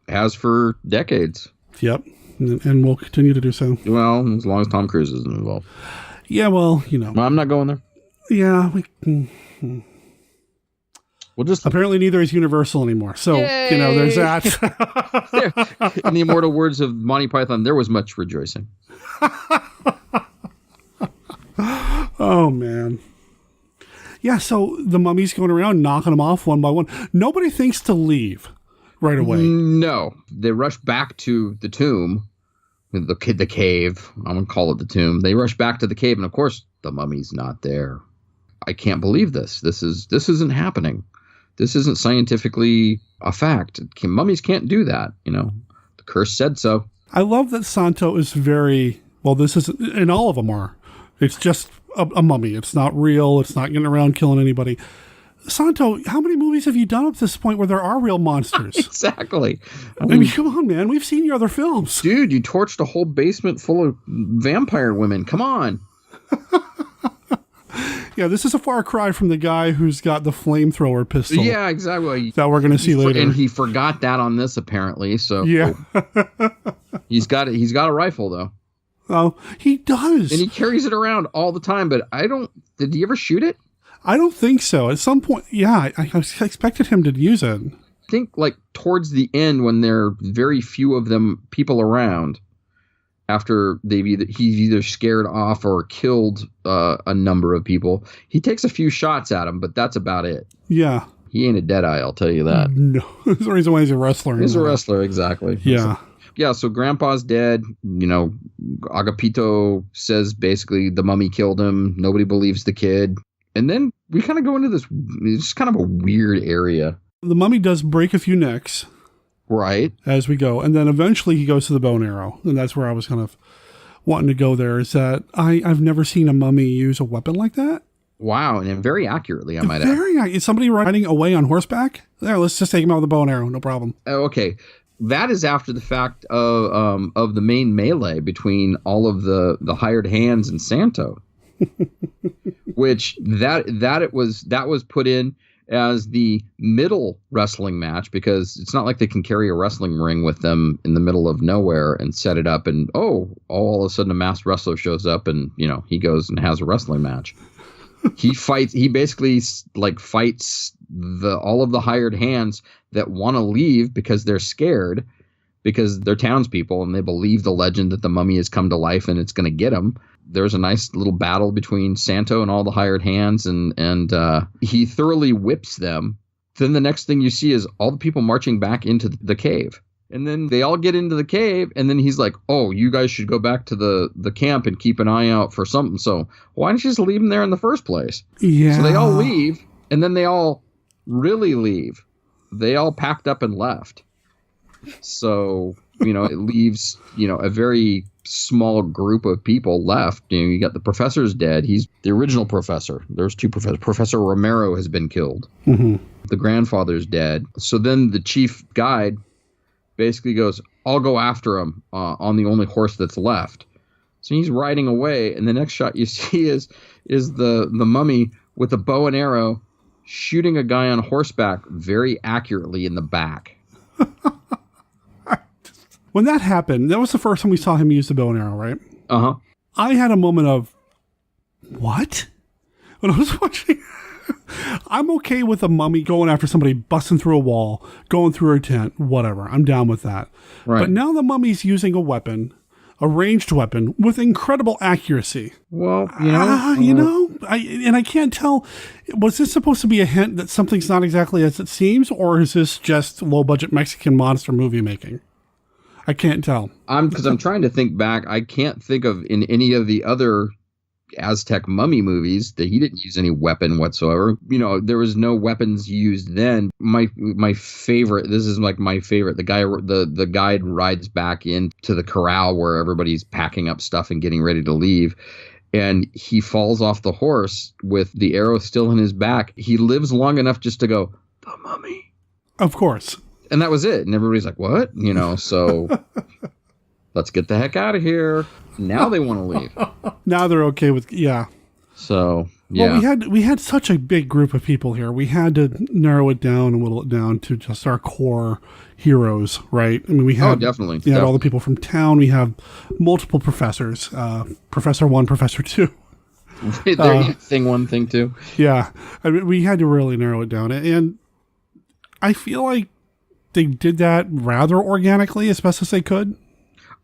Has for decades. Yep. And we'll continue to do so. Well, as long as Tom Cruise isn't involved. Yeah, well, Well, I'm not going there. Yeah. We'll just apparently neither is Universal anymore. So, there's that. In the immortal words of Monty Python, there was much rejoicing. Oh, man. Yeah, so the mummy's going around knocking them off one by one. Nobody thinks to leave right away. No. They rush back to the tomb, the cave. I'm going to call it the tomb. They rush back to the cave, and of course, the mummy's not there. I can't believe this. This isn't happening. This isn't scientifically a fact. Mummies can't do that. The curse said so. I love that Santo is this is, and all of them are. It's just a mummy. It's not real. It's not getting around killing anybody. Santo, how many movies have you done up to this point where there are real monsters? Exactly. I mean, come on, man. We've seen your other films. Dude, you torched a whole basement full of vampire women. Come on. Yeah, this is a far cry from the guy who's got the flamethrower pistol. Yeah, exactly. That we're going to see later. And he forgot that on this, apparently. So yeah, he's got a rifle though. Oh, he does, and he carries it around all the time. But did he ever shoot it? I don't think so. At some point, yeah, I expected him to use it. I think towards the end when there are very few of them people around. After he's either scared off or killed a number of people, he takes a few shots at him, but that's about it. Yeah, he ain't a deadeye, I'll tell you that. No, there's the reason why he's a wrestler. He's a wrestler, exactly. Yeah, so Grandpa's dead. Agapito says basically the mummy killed him. Nobody believes the kid, and then we kind of go into this. It's kind of a weird area. The mummy does break a few necks. Right. As we go. And then eventually he goes to the bow and arrow. And that's where I was kind of wanting to go there, is that I've never seen a mummy use a weapon like that. Wow. And very accurately, I might add. Is somebody riding away on horseback? There, let's just take him out with a bow and arrow. No problem. Okay. That is after the fact of the main melee between all of the hired hands and Santo. Which that was put in as the middle wrestling match, because it's not like they can carry a wrestling ring with them in the middle of nowhere and set it up and all of a sudden a masked wrestler shows up and he goes and has a wrestling match. He basically fights all of the hired hands that want to leave because they're scared, because they're townspeople and they believe the legend that the mummy has come to life and it's going to get them. there's a nice little battle between Santo and all the hired hands, and he thoroughly whips them. Then the next thing you see is all the people marching back into the cave. And then they all get into the cave, and then he's like, oh, you guys should go back to the camp and keep an eye out for something. So why don't you just leave them there in the first place? Yeah. So they all leave, and then they all really leave. They all packed up and left. So, it leaves, a very small group of people left. You got the professor's dead. He's the original professor. There's two professors. Professor Romero has been killed. Mm-hmm. The grandfather's dead. So then the chief guide basically goes, I'll go after him on the only horse that's left. So he's riding away, and the next shot you see is the mummy with a bow and arrow shooting a guy on horseback very accurately in the back. When that happened, that was the first time we saw him use the bow and arrow, right? Uh-huh. I had a moment of, what? When I was watching... I'm okay with a mummy going after somebody, busting through a wall, going through a tent, whatever. I'm down with that. Right. But now the mummy's using a weapon, a ranged weapon, with incredible accuracy. Well, I can't tell, was this supposed to be a hint that something's not exactly as it seems, or is this just low-budget Mexican monster movie making? I can't tell. Because I'm trying to think back. I can't think of in any of the other Aztec mummy movies that he didn't use any weapon whatsoever. There was no weapons used then. My favorite, this is like my favorite, the guide rides back into the corral where everybody's packing up stuff and getting ready to leave, and he falls off the horse with the arrow still in his back. He lives long enough just to go, the mummy. Of course. And that was it. And everybody's like, what? So let's get the heck out of here. Now they want to leave. Now they're okay with, yeah. So, yeah. Well, we had such a big group of people here. We had to narrow it down and whittle it down to just our core heroes, right? I mean, we had, definitely. We had all the people from town. We have multiple professors, Professor 1, Professor 2. Thing 1, Thing 2. Yeah. I mean, we had to really narrow it down. And I feel like they did that rather organically as best as they could.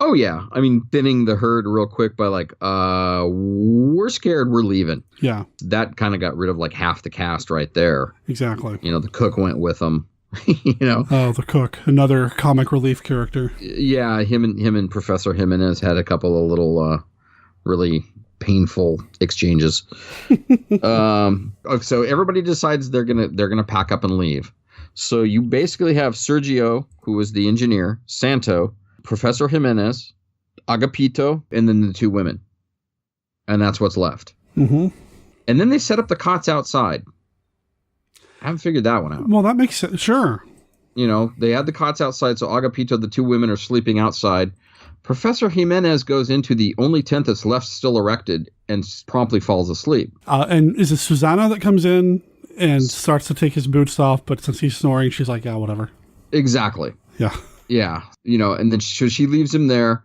Oh, yeah. I mean, thinning the herd real quick by like, we're scared, we're leaving. Yeah. That kind of got rid of like half the cast right there. Exactly. The cook went with them. Oh, the cook. Another comic relief character. Yeah, him and Professor Jimenez had a couple of little really painful exchanges. So everybody decides they're gonna pack up and leave. So you basically have Sergio, who was the engineer, Santo, Professor Jimenez, Agapito, and then the two women. And that's what's left. Mm-hmm. And then they set up the cots outside. I haven't figured that one out. Well, that makes sense. Sure. They had the cots outside, so Agapito, the two women, are sleeping outside. Professor Jimenez goes into the only tent that's left still erected and promptly falls asleep. And is it Susanna that comes in and starts to take his boots off, but since he's snoring, she's like, yeah, whatever. Exactly. Yeah. Yeah. And then she leaves him there.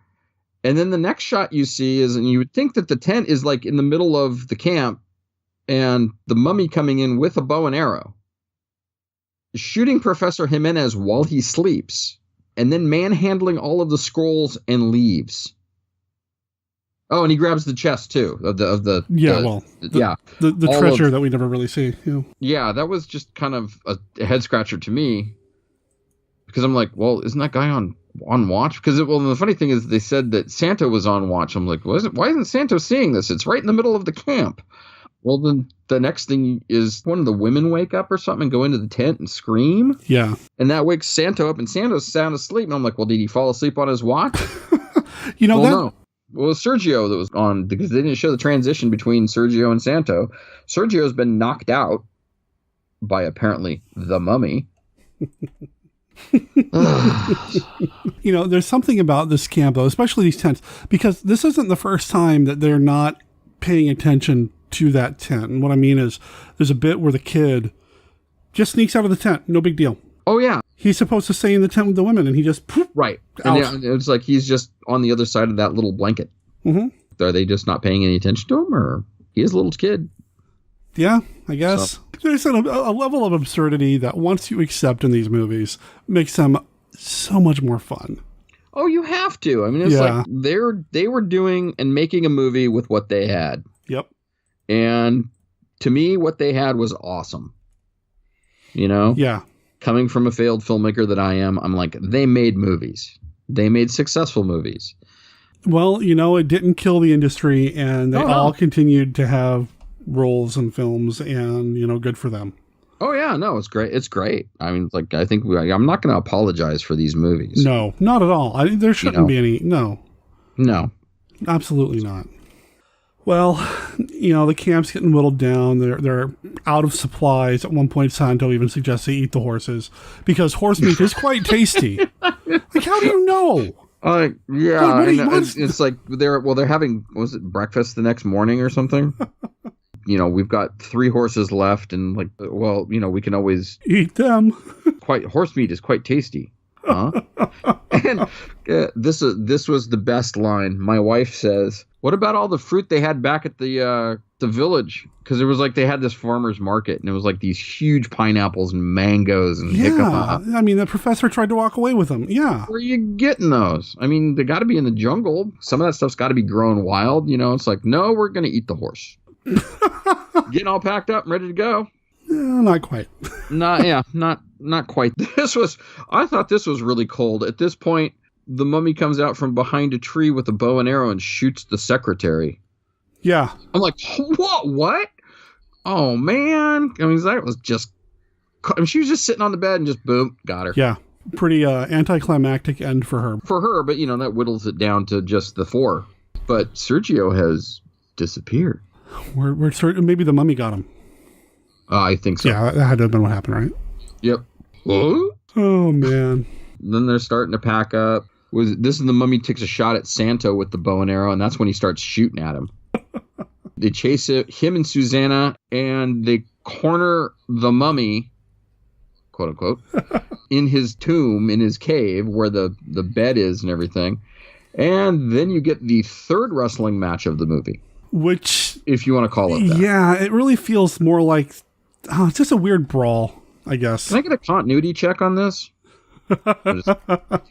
And then the next shot you see is, and you would think that the tent is like in the middle of the camp, and the mummy coming in with a bow and arrow, shooting Professor Jimenez while he sleeps, and then manhandling all of the scrolls and leaves. Oh, and he grabs the chest too the treasure that we never really see. Yeah, that was just kind of a head scratcher to me, because I'm like, well, isn't that guy on watch? Because the funny thing is they said that Santo was on watch. I'm like, why isn't Santo seeing this? It's right in the middle of the camp. Well, then the next thing is one of the women wake up or something and go into the tent and scream. Yeah. And that wakes Santo up, and Santo's sound asleep. And I'm like, well, did he fall asleep on his watch? No. Well, it was Sergio that was on, because they didn't show the transition between Sergio and Santo. Sergio's been knocked out by apparently the mummy. There's something about this camp, though, especially these tents, because this isn't the first time that they're not paying attention to that tent. And what I mean is there's a bit where the kid just sneaks out of the tent. No big deal. Oh, yeah. He's supposed to stay in the tent with the women, and he just... Right. Out. And it's like he's just on the other side of that little blanket. Mm-hmm. Are they just not paying any attention to him, or he is a little kid? Yeah, I guess. So. There's a level of absurdity that once you accept in these movies makes them so much more fun. Oh, you have to. I mean, it's like they were doing and making a movie with what they had. Yep. And to me, what they had was awesome. You know? Yeah. Coming from a failed filmmaker that I am, I'm like, they made movies. They made successful movies. Well, you know, it didn't kill the industry, and they all continued to have roles in films, and, you know, good for them. Oh, yeah. No, it's great. It's great. I mean, like, I think I'm not going to apologize for these movies. No, not at all. There shouldn't be any. No. No. Absolutely not. Well, you know, the camp's getting whittled down. They're out of supplies. At one point, Santo even suggests they eat the horses because horse meat is quite tasty. Like, how do you know? Yeah, it's like they're having, was it breakfast the next morning or something? You know, we've got 3 horses left, and like, well, you know, we can always eat them. Horse meat is quite tasty, huh? And this was the best line. My wife says, "What about all the fruit they had back at the village?" Because it was like they had this farmer's market, and it was like these huge pineapples and mangoes and jicama. I mean, the professor tried to walk away with them. Yeah. Where are you getting those? I mean, they got to be in the jungle. Some of that stuff's got to be grown wild. You know, it's like, no, we're going to eat the horse. Getting all packed up and ready to go. Not quite. Not quite. I thought this was really cold. At this point, the mummy comes out from behind a tree with a bow and arrow and shoots the secretary. Yeah. I'm like, what? Oh, man. I mean, that was just... I mean, she was just sitting on the bed and just, boom, got her. Yeah. Pretty anticlimactic end for her. For her, but, you know, that whittles it down to just the 4. But Sergio has disappeared. We're certain maybe the mummy got him. I think so. Yeah, that had to have been what happened, right? Yep. What? Oh, man. Then they're starting to pack up. This is the mummy takes a shot at Santo with the bow and arrow, and that's when he starts shooting at him. They chase him and Susanna, and they corner the mummy, quote unquote, in his tomb, in his cave, where the bed is and everything. And then you get the 3rd wrestling match of the movie. Which, if you want to call it that. Yeah, it really feels more like it's just a weird brawl, I guess. Can I get a continuity check on this?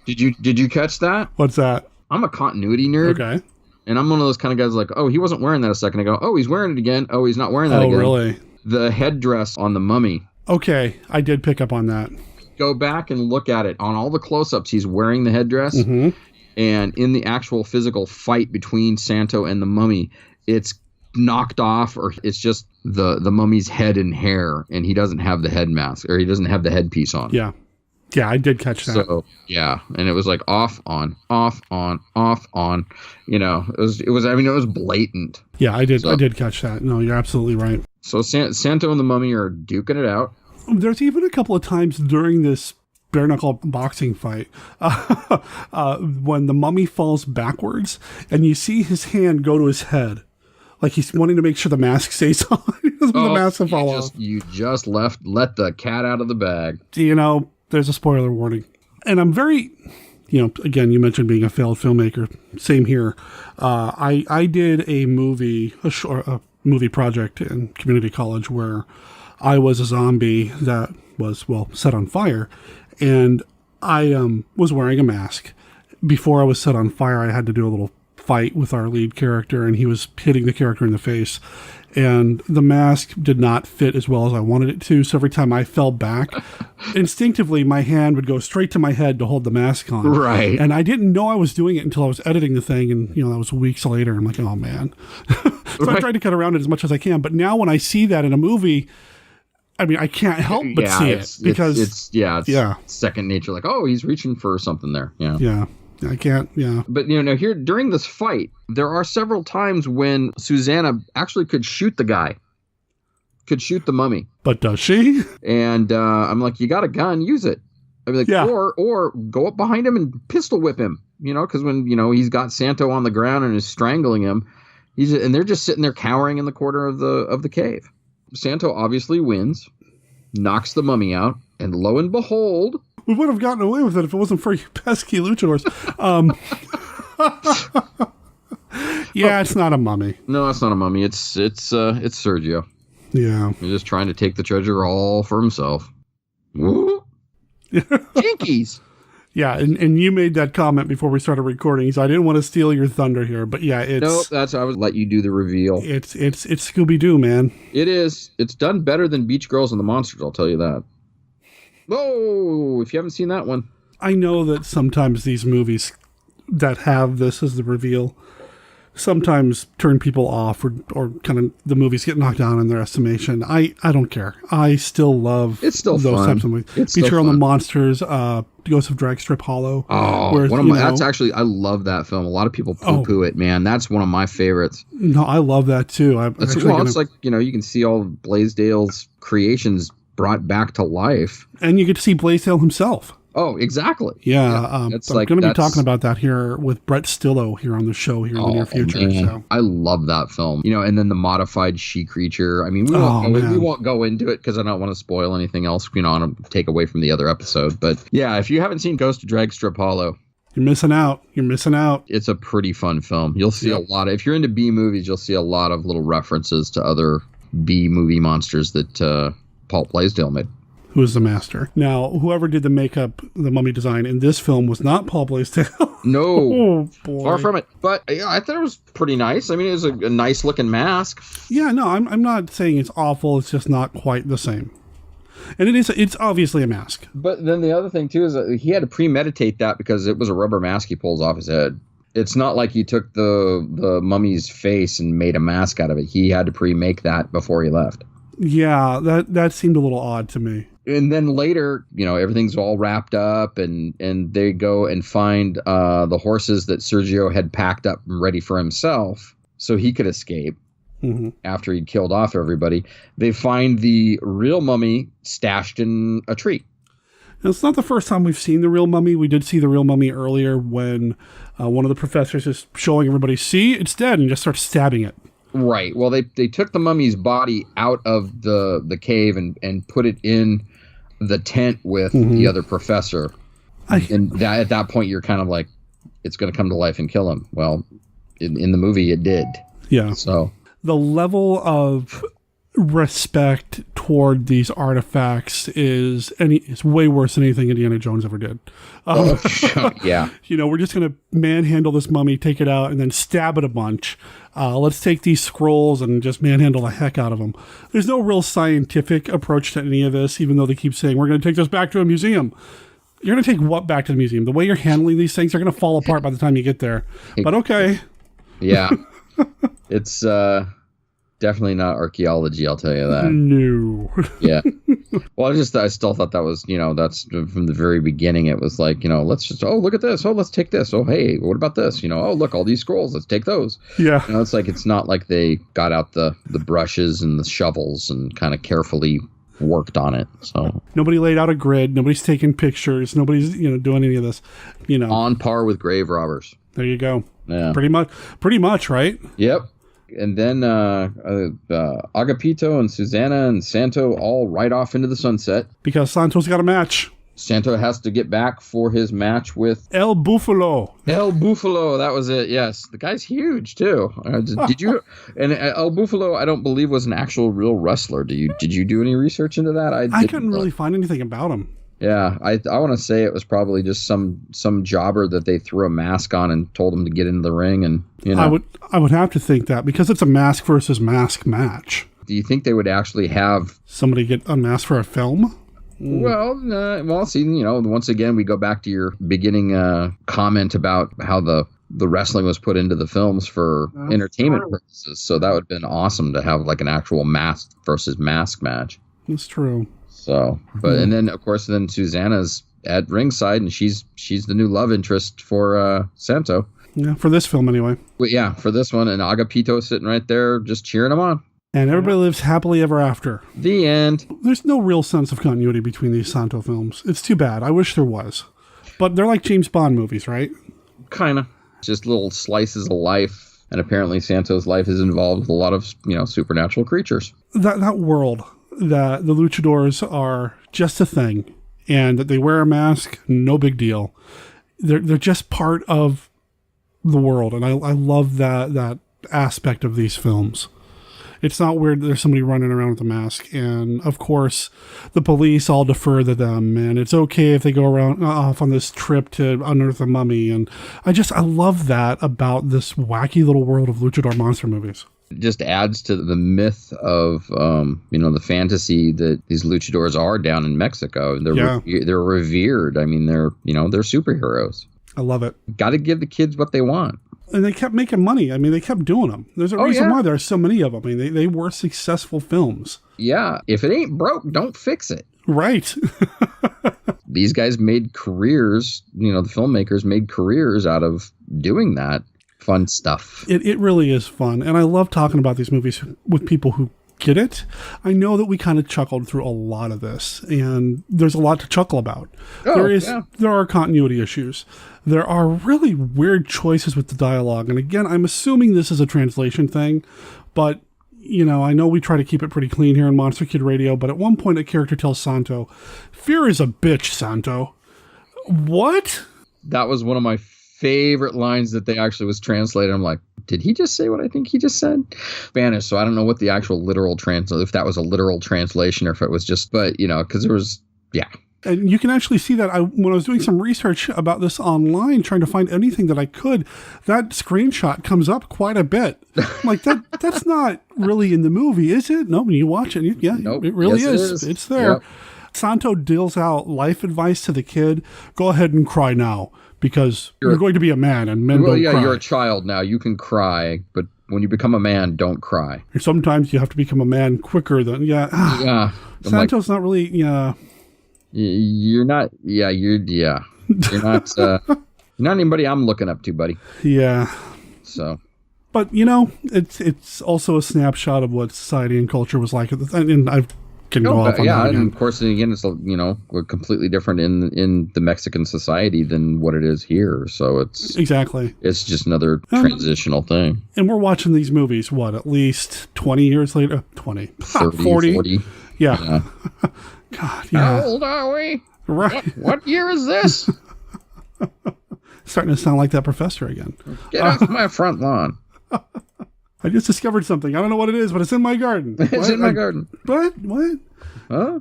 Did you catch that? What's that? I'm a continuity nerd. Okay. And I'm one of those kind of guys like, oh, he wasn't wearing that a second ago. Oh, he's wearing it again. Oh, he's not wearing that again. Oh, really? The headdress on the mummy. Okay, I did pick up on that. Go back and look at it. On all the close-ups, he's wearing the headdress. Mm-hmm. And in the actual physical fight between Santo and the mummy, it's knocked off, or it's just the mummy's head and hair, and he doesn't have the head mask, or he doesn't have the headpiece on. Yeah, I did catch that. So yeah, and it was like off on, off on, off on. You know, it was. I mean, it was blatant. Yeah, I did catch that. No, you're absolutely right. So Santo and the mummy are duking it out. There's even a couple of times during this bare knuckle boxing fight when the mummy falls backwards and you see his hand go to his head. Like he's wanting to make sure the mask stays on. The mask will fall off. You just let the cat out of the bag. You know, there's a spoiler warning. And I'm very, you know, again, you mentioned being a failed filmmaker. Same here. I did a movie project in community college where I was a zombie that was, set on fire. And I was wearing a mask. Before I was set on fire, I had to do a little fight with our lead character, and he was hitting the character in the face, and the mask did not fit as well as I wanted it to, so every time I fell back, instinctively my hand would go straight to my head to hold the mask on. Right. And I didn't know I was doing it until I was editing the thing, and that was weeks later. I'm like, oh man. So I tried to cut around it as much as I can, but now when I see that in a movie, I mean, I can't help but see it, because it's second nature. Like, oh, he's reaching for something there. Yeah. I can't, But, now here, during this fight, there are several times when Susanna actually could shoot the guy. Could shoot the mummy. But does she? And I'm like, you got a gun, use it. I'd be like, or go up behind him and pistol whip him. Because when, he's got Santo on the ground and is strangling him, and they're just sitting there cowering in the corner of the cave. Santo obviously wins, knocks the mummy out, and lo and behold... We would have gotten away with it if it wasn't for you pesky luchadors. It's not a mummy. No, it's not a mummy. It's Sergio. Yeah. He's just trying to take the treasure all for himself. Woo! Jinkies! Yeah, and you made that comment before we started recording, so I didn't want to steal your thunder here. But yeah, it's... Nope, I would let you do the reveal. It's Scooby-Doo, man. It is. It's done better than Beach Girls and the Monsters, I'll tell you that. Whoa, if you haven't seen that one. I know that sometimes these movies that have this as the reveal sometimes turn people off or kind of the movies get knocked down in their estimation. I don't care. I still love those fun. Types of movies. Feature on the Monsters, Ghost of Drag Strip Hollow. Oh, that's actually, I love that film. A lot of people poo-poo it, man. That's one of my favorites. No, I love that too. It's like, you can see all of Blaisdell's creations brought back to life. And you get to see Blaisdell himself. Oh, exactly. Yeah, I'm going to be talking about that here with Brett Stillo here on the show here in the near future. So. I love that film. And then the modified she-creature. I mean, we won't go into it because I don't want to spoil anything else, to take away from the other episode. But yeah, if you haven't seen Ghost of Drag Strip Hollow, you're missing out. It's a pretty fun film. You'll see a lot of, if you're into B movies, you'll see a lot of little references to other B movie monsters that Paul Blaisdell made. Who is the master. Now, whoever did the makeup, the mummy design in this film was not Paul Blaisdell. No. Boy. Far from it. But I thought it was pretty nice. I mean, it was a nice looking mask. Yeah, no, I'm not saying it's awful. It's just not quite the same. And it's obviously a mask. But then the other thing, too, is that he had to premeditate that because it was a rubber mask he pulls off his head. It's not like he took the mummy's face and made a mask out of it. He had to pre-make that before he left. Yeah, that seemed a little odd to me. And then later, everything's all wrapped up and they go and find the horses that Sergio had packed up and ready for himself so he could escape after he'd killed off everybody. They find the real mummy stashed in a tree. And it's not the first time we've seen the real mummy. We did see the real mummy earlier when one of the professors is showing everybody, see, it's dead, and just starts stabbing it. Right. Well, they took the mummy's body out of the cave and put it in the tent with the other professor. And at that point, you're kind of like, it's going to come to life and kill him. Well, in the movie, it did. Yeah. So the level of respect toward these artifacts is way worse than anything Indiana Jones ever did. Yeah. We're just going to manhandle this mummy, take it out, and then stab it a bunch. Let's take these scrolls and just manhandle the heck out of them. There's no real scientific approach to any of this, even though they keep saying, we're going to take this back to a museum. You're going to take what back to the museum? The way you're handling these things are going to fall apart by the time you get there. But okay. Yeah. It's definitely not archaeology, I'll tell you that. No. Yeah. Well, I still thought that was, that's from the very beginning. It was like, let's just, look at this. Oh, let's take this. Oh, hey, what about this? Oh, look, all these scrolls. Let's take those. Yeah. It's like, it's not like they got out the brushes and the shovels and kind of carefully worked on it. So nobody laid out a grid. Nobody's taking pictures. Nobody's, doing any of this, On par with grave robbers. There you go. Yeah. Pretty much, right? Yep. And then Agapito and Susanna and Santo all ride off into the sunset. Because Santo's got a match. Santo has to get back for his match with El Bufalo. El Bufalo, that was it, yes. The guy's huge, too. Did you... And El Bufalo, I don't believe, was an actual real wrestler. Did you do any research into that? I couldn't really find anything about him. Yeah, I want to say it was probably just some jobber that they threw a mask on and told him to get into the ring, and I would have to think that because it's a mask versus mask match. Do you think they would actually have somebody get unmasked for a film? Well, see, once again we go back to your beginning comment about how the wrestling was put into the films for entertainment purposes. So that would have been awesome to have like an actual mask versus mask match. That's true. So, and then of course, Susanna's at ringside, and she's the new love interest for Santo. Yeah, for this film anyway. But yeah, for this one, and Agapito sitting right there, just cheering him on. And everybody lives happily ever after. The end. There's no real sense of continuity between these Santo films. It's too bad. I wish there was. But they're like James Bond movies, right? Kind of. Just little slices of life. And apparently Santo's life is involved with a lot of, supernatural creatures. That world, that the luchadors are just a thing. And that they wear a mask, no big deal. They're just part of the world. And I love that aspect of these films. It's not weird that there's somebody running around with a mask. And of course, the police all defer to them, and it's okay if they go around off on this trip to unearth a mummy. And I love that about this wacky little world of luchador monster movies. It just adds to the myth of, the fantasy that these luchadors are down in Mexico. They're revered. I mean, they're superheroes. I love it. Got to give the kids what they want. And they kept making money. I mean, they kept doing them. There's a reason why there are so many of them. I mean, they were successful films. Yeah. If it ain't broke, don't fix it. Right. These guys made careers, the filmmakers made careers out of doing that fun stuff. It really is fun. And I love talking about these movies with people who get it. I know that we kind of chuckled through a lot of this, and there's a lot to chuckle about. There are continuity issues. There are really weird choices with the dialogue. And again, I'm assuming this is a translation thing, but I know we try to keep it pretty clean here in Monster Kid Radio, but at one point a character tells Santo, "Fear is a bitch, Santo." What? That was one of my favorite lines that they actually was translated. I'm like, did he just say what I think he just said? Spanish, so I don't know what the actual literal if that was a literal translation or if it was just, but because there was, yeah. And you can actually see that when I was doing some research about this online, trying to find anything that I could, that screenshot comes up quite a bit. I'm like, that's not really in the movie, is it? No, when you watch it, nope. It really is. It's there. Yep. Santo deals out life advice to the kid. Go ahead and cry now, because you're going to be a man, and men don't cry. You're a child now. You can cry, but when you become a man, don't cry. And sometimes you have to become a man quicker than, Santo's not really, You're not, you're not anybody I'm looking up to, buddy. Yeah. So. But, it's also a snapshot of what society and culture was like at the time, and I can go off on that again. And of course, again, it's, we're completely different in the Mexican society than what it is here. So it's just another transitional thing. And we're watching these movies, at least 20 years later? 20. 30, 40. Yeah. God, yeah. How old are we? Right. What year is this? Starting to sound like that professor again. Get off my front lawn. I just discovered something. I don't know what it is, but it's in my garden. It's in my garden. What? Huh?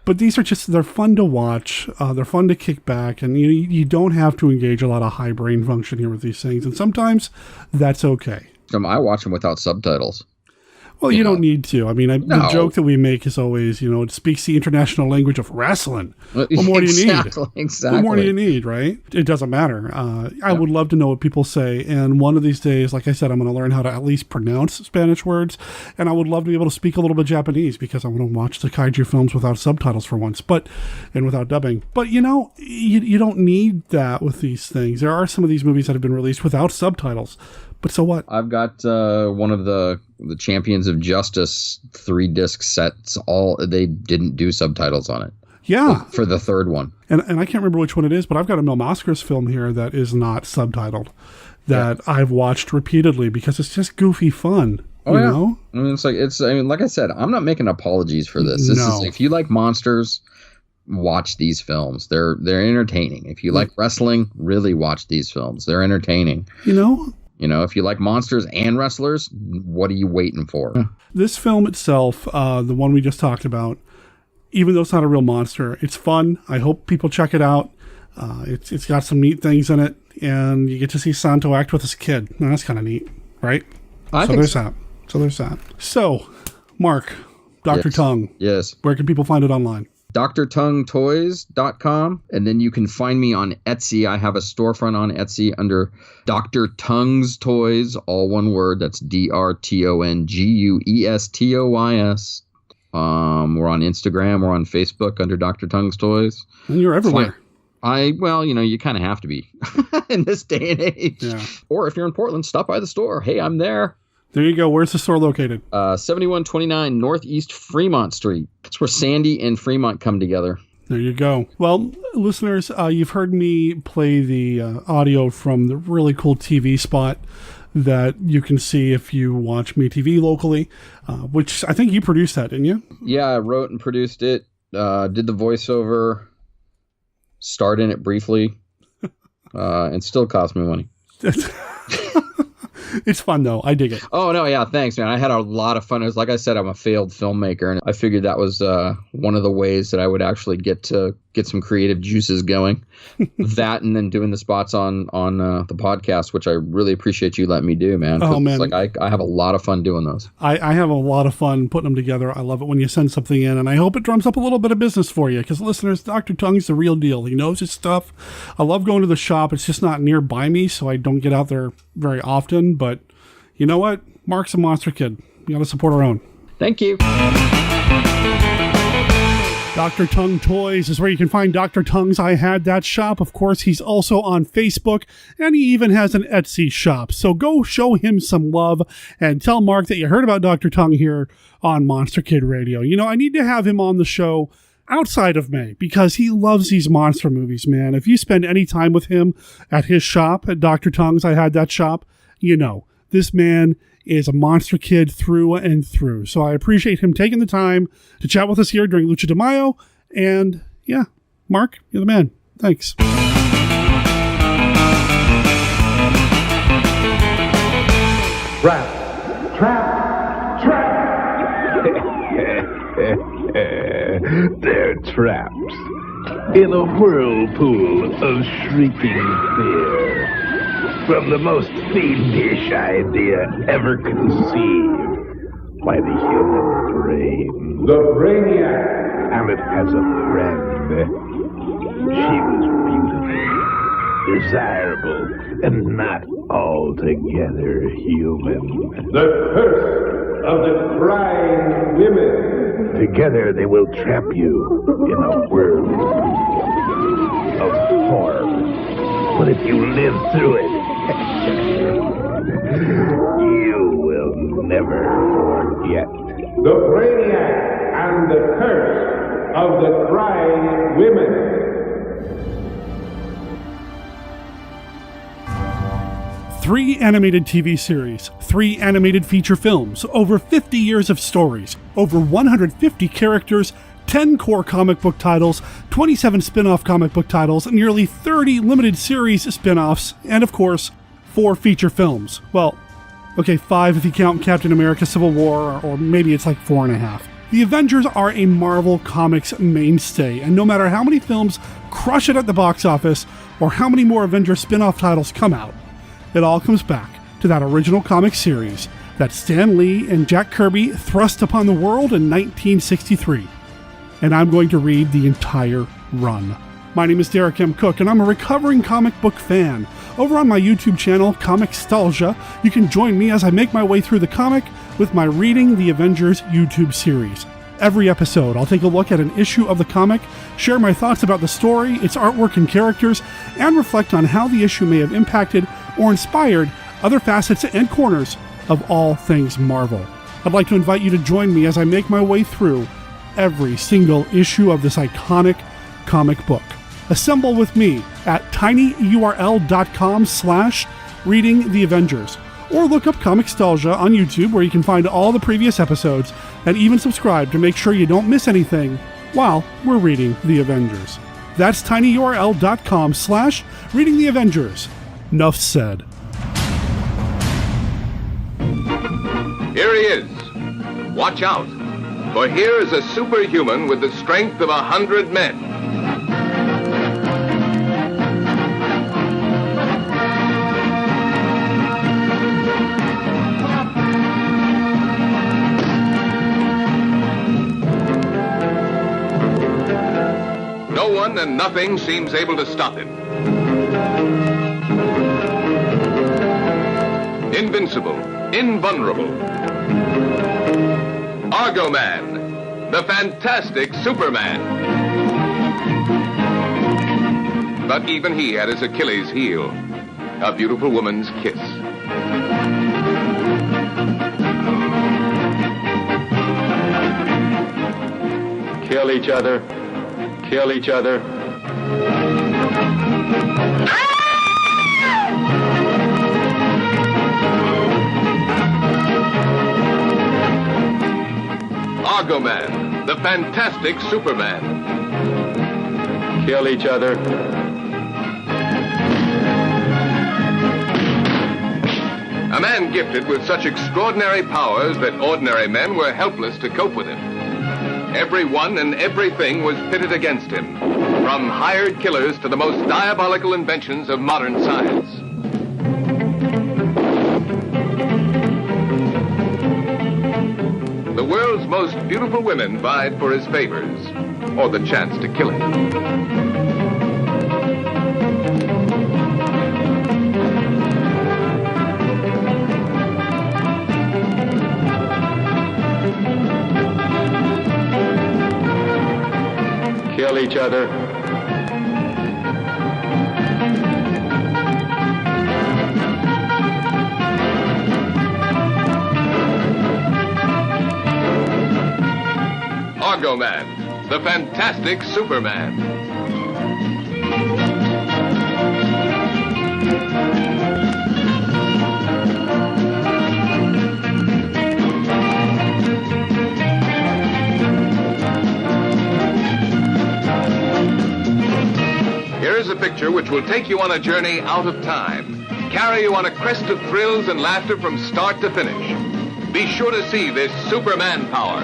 But these are they're fun to watch. They're fun to kick back. And you don't have to engage a lot of high brain function here with these things. And sometimes that's okay. I watch them without subtitles. Well, you don't need to. I mean, the joke that we make is always, it speaks the international language of wrestling. What more do you need? Exactly. What more do you need, right? It doesn't matter. I would love to know what people say. And one of these days, like I said, I'm going to learn how to at least pronounce Spanish words. And I would love to be able to speak a little bit Japanese, because I want to watch the kaiju films without subtitles for once, and without dubbing. But, you don't need that with these things. There are some of these movies that have been released without subtitles. But so what? I've got one of the Champions of Justice 3-disc sets. They didn't do subtitles on it. Yeah. For the third one. And I can't remember which one it is, but I've got a Mil Mascaras film here that is not subtitled that I've watched repeatedly because it's just goofy fun. You know? I mean, like I said, I'm not making apologies for this. This is, if you like monsters, watch these films. They're entertaining. If you like wrestling, really watch these films. They're entertaining. If you like monsters and wrestlers, what are you waiting for? This film itself, the one we just talked about, even though it's not a real monster, it's fun. I hope people check it out. It's got some neat things in it, and you get to see Santo act with his kid. Now, that's kind of neat, right? There's that. So, Mark, Dr. Tongue. Yes. Where can people find it online? drtonguetoys.com, and then you can find me on Etsy. I have a storefront on Etsy under Dr. Tongue's Toys, all one word. That's DrTonguestoys. We're on Instagram. We're on Facebook under Dr. Tongue's Toys. And you're everywhere. You kind of have to be in this day and age. Yeah. Or if you're in Portland, stop by the store. Hey, I'm there. There you go. Where's the store located? 7129 Northeast Fremont Street. That's where Sandy and Fremont come together. There you go. Well, listeners, you've heard me play the audio from the really cool TV spot that you can see if you watch MeTV locally, which I think you produced that, didn't you? Yeah, I wrote and produced it, did the voiceover, starred in it briefly, and still cost me money. It's fun, though. I dig it. Oh, no, yeah, thanks, man. I had a lot of fun. It was, like I said, I'm a failed filmmaker, and I figured that was one of the ways that I would actually get some creative juices going. That, and then doing the spots on the podcast, which I really appreciate you letting me do, man. Oh, man. It's like I have a lot of fun doing those. I have a lot of fun putting them together. I love it when you send something in, and I hope it drums up a little bit of business for you, because listeners, Dr. Tongue's the real deal. He knows his stuff. I love going to the shop. It's just not nearby me, so I don't get out there very often, but you know what? Mark's a monster kid. You got to support our own. Thank you. Dr. Tongue Toys is where you can find Dr. Tongue's I Had That shop. Of course, he's also on Facebook, and he even has an Etsy shop. So go show him some love and tell Mark that you heard about Dr. Tongue here on Monster Kid Radio. You know, I need to have him on the show outside of May, because he loves these monster movies, man. If you spend any time with him at his shop, at Dr. Tongue's I Had That shop, you know, this man is a monster kid through and through. So I appreciate him taking the time to chat with us here during Lucha de Mayo. And yeah, Mark, you're the man. Thanks. Trap. They're traps in a whirlpool of shrieking fear. From the most fiendish idea ever conceived by the human brain. The Brainiac. And it has a friend. She was beautiful, desirable, and not altogether human. The curse of the crying women. Together they will trap you in a whirlpool of horror. But if you live through it, you will never forget. The Brainiac and the Curse of the Crying Women. 3 animated TV series, 3 animated feature films, over 50 years of stories, over 150 characters, 10 core comic book titles, 27 spin-off comic book titles, nearly 30 limited series spin-offs, and of course, 4 feature films. Well, okay, 5 if you count Captain America Civil War, or maybe it's like 4.5. The Avengers are a Marvel Comics mainstay, and no matter how many films crush it at the box office, or how many more Avengers spin-off titles come out, it all comes back to that original comic series that Stan Lee and Jack Kirby thrust upon the world in 1963. And I'm going to read the entire run. My name is Derek M. Cook, and I'm a recovering comic book fan. Over on my YouTube channel, Comicstalgia, you can join me as I make my way through the comic with my Reading the Avengers YouTube series. Every episode, I'll take a look at an issue of the comic, share my thoughts about the story, its artwork and characters, and reflect on how the issue may have impacted or inspired other facets and corners of all things Marvel. I'd like to invite you to join me as I make my way through every single issue of this iconic comic book. Assemble with me at tinyurl.com/readingtheavengers, or look up Comicstalgia on YouTube, where you can find all the previous episodes, and even subscribe to make sure you don't miss anything while we're reading the Avengers. That's tinyurl.com/readingtheavengers. Nuff said. Here he is. Watch out, for here is a superhuman with the strength of 100 men. No one and nothing seems able to stop him. Invincible, invulnerable. Argo Man, the fantastic Superman. But even he had his Achilles heel, a beautiful woman's kiss. Kill each other. Kill each other. Argo Man, the fantastic Superman. Kill each other. A man gifted with such extraordinary powers that ordinary men were helpless to cope with him. Everyone and everything was pitted against him, from hired killers to the most diabolical inventions of modern science. The world's most beautiful women vied for his favors, or the chance to kill him. Kill each other. Argo Man, the fantastic Superman. Here is a picture which will take you on a journey out of time, carry you on a crest of thrills and laughter from start to finish. Be sure to see this Superman power.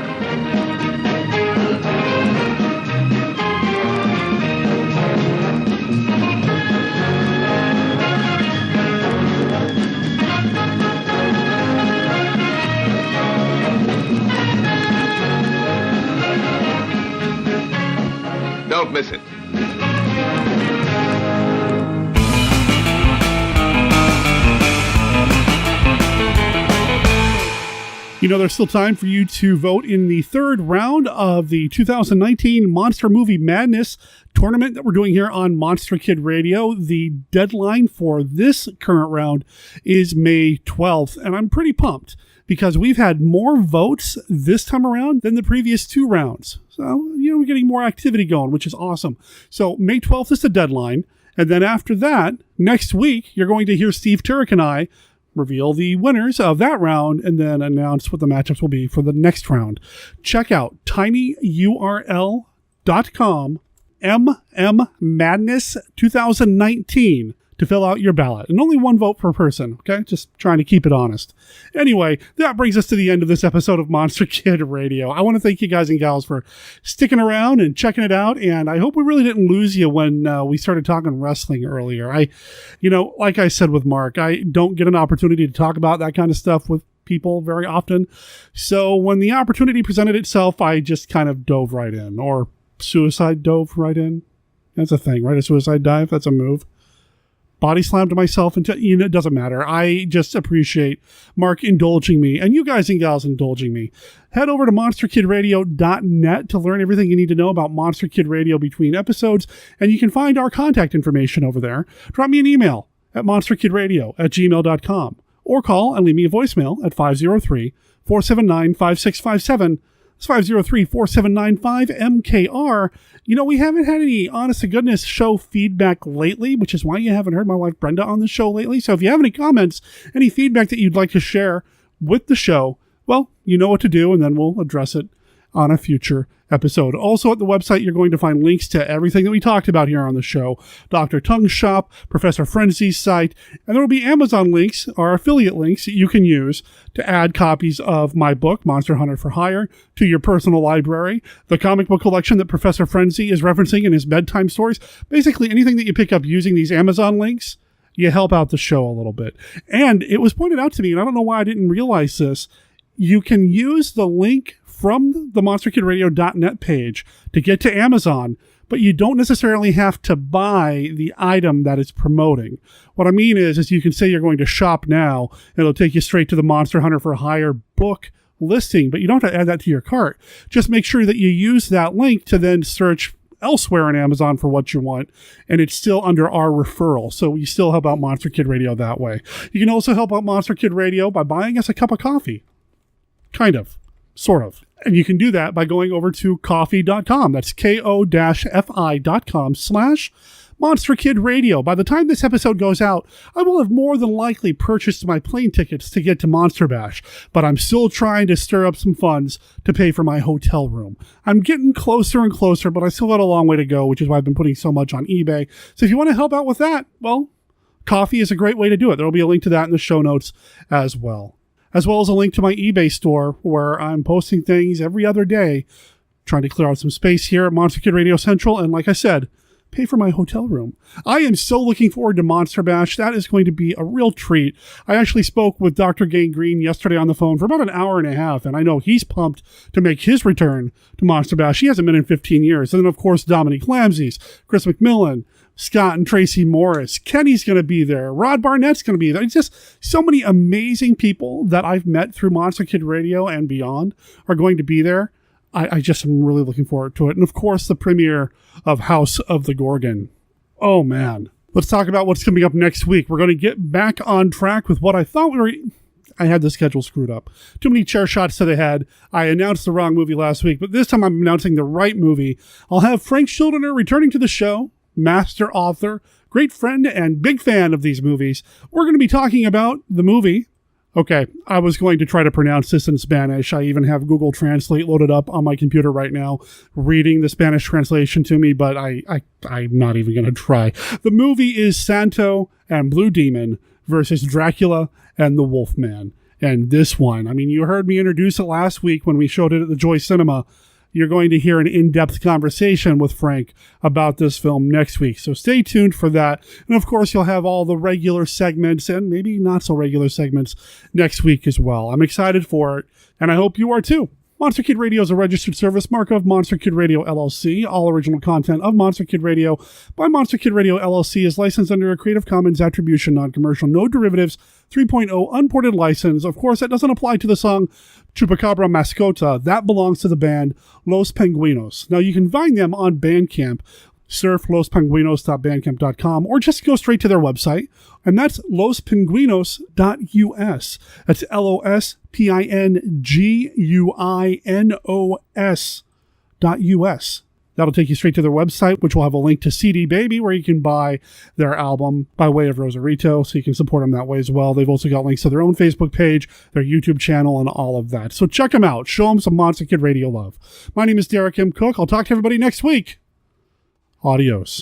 Don't miss it. You know, there's still time for you to vote in the third round of the 2019 Monster Movie Madness tournament that we're doing here on Monster Kid Radio. The deadline for this current round is May 12th, and I'm pretty pumped because we've had more votes this time around than the previous two rounds. So, you know, we're getting more activity going, which is awesome. So May 12th is the deadline, and then after that, next week, you're going to hear Steve Turek and I reveal the winners of that round and then announce what the matchups will be for the next round. Check out tinyurl.com Madness 2019 to fill out your ballot. And only one vote per person, okay? Just trying to keep it honest. Anyway, that brings us to the end of this episode of Monster Kid Radio. I want to thank you guys and gals for sticking around and checking it out, and I hope we really didn't lose you when we started talking wrestling earlier. Like I said with Mark, I don't get an opportunity to talk about that kind of stuff with people very often. So when the opportunity presented itself, I just kind of dove right in, or suicide dove right in. That's a thing, right? A suicide dive? That's a move. Body slammed myself into, it doesn't matter. I just appreciate Mark indulging me and you guys and gals indulging me. Head over to monsterkidradio.net to learn everything you need to know about Monster Kid Radio between episodes, and you can find our contact information over there. Drop me an email at monsterkidradio@gmail.com or call and leave me a voicemail at 503-479-5657. It's 503-4795-MKR. We haven't had any honest-to-goodness show feedback lately, which is why you haven't heard my wife Brenda on the show lately. So if you have any comments, any feedback that you'd like to share with the show, well, you know what to do, and then we'll address it on a future episode. Also at the website, you're going to find links to everything that we talked about here on the show. Dr. Tongue's shop, Professor Frenzy's site, and there will be Amazon links or affiliate links that you can use to add copies of my book, Monster Hunter for Hire, to your personal library, the comic book collection that Professor Frenzy is referencing in his bedtime stories. Basically, anything that you pick up using these Amazon links, you help out the show a little bit. And it was pointed out to me, and I don't know why I didn't realize this, you can use the link from the monsterkidradio.net page to get to Amazon, but you don't necessarily have to buy the item that it's promoting. What I mean is you can say you're going to shop now, and it'll take you straight to the Monster Hunter for Hire book listing, but you don't have to add that to your cart. Just make sure that you use that link to then search elsewhere on Amazon for what you want, and it's still under our referral, so you still help out Monster Kid Radio that way. You can also help out Monster Kid Radio by buying us a cup of coffee. Kind of. Sort of. And you can do that by going over to ko-fi.com. That's ko-fi.com/Monster Kid Radio. By the time this episode goes out, I will have more than likely purchased my plane tickets to get to Monster Bash, but I'm still trying to stir up some funds to pay for my hotel room. I'm getting closer and closer, but I still got a long way to go, which is why I've been putting so much on eBay. So if you want to help out with that, well, coffee is a great way to do it. There will be a link to that in the show notes as well as a link to my eBay store where I'm posting things every other day, trying to clear out some space here at Monster Kid Radio Central. And like I said, pay for my hotel room. I am so looking forward to Monster Bash. That is going to be a real treat. I actually spoke with Dr. Gangrene yesterday on the phone for about an hour and a half, and I know he's pumped to make his return to Monster Bash. He hasn't been in 15 years. And then, of course, Dominique Lamzes, Chris McMillan, Scott and Tracy Morris. Kenny's going to be there. Rod Barnett's going to be there. It's just so many amazing people that I've met through Monster Kid Radio and beyond are going to be there. I just am really looking forward to it. And of course, the premiere of House of the Gorgon. Oh man. Let's talk about what's coming up next week. We're going to get back on track with what I thought I had the schedule screwed up. Too many chair shots to the head. I announced the wrong movie last week, but this time I'm announcing the right movie. I'll have Frank Schildener returning to the show, master author, great friend, and big fan of these movies. We're going to be talking about the movie. Okay, I was going to try to pronounce this in Spanish. I even have Google Translate loaded up on my computer right now, reading the Spanish translation to me, but I'm not even going to try. The movie is Santo and Blue Demon versus Dracula and the Wolfman. And this one, I mean, you heard me introduce it last week when we showed it at the Joy Cinema. You're going to hear an in-depth conversation with Frank about this film next week. So stay tuned for that. And of course, you'll have all the regular segments and maybe not so regular segments next week as well. I'm excited for it, and I hope you are too. Monster Kid Radio is a registered service mark of Monster Kid Radio LLC. All original content of Monster Kid Radio by Monster Kid Radio LLC is licensed under a Creative Commons Attribution Non-Commercial No Derivatives 3.0 Unported license. Of course, that doesn't apply to the song Chupacabra Mascota. That belongs to the band Los Penguinos. Now, you can find them on Bandcamp. Surf lospinguinos.bandcamp.com or just go straight to their website, and that's lospinguinos.us. That's lospinguinos.us. That'll take you straight to their website, which will have a link to CD Baby, where you can buy their album by way of Rosarito, so you can support them that way as well. They've also got links to their own Facebook page, their YouTube channel, and all of that. So check them out. Show them some Monster Kid Radio love. My name is Derek M. Cook. I'll talk to everybody next week. Adios.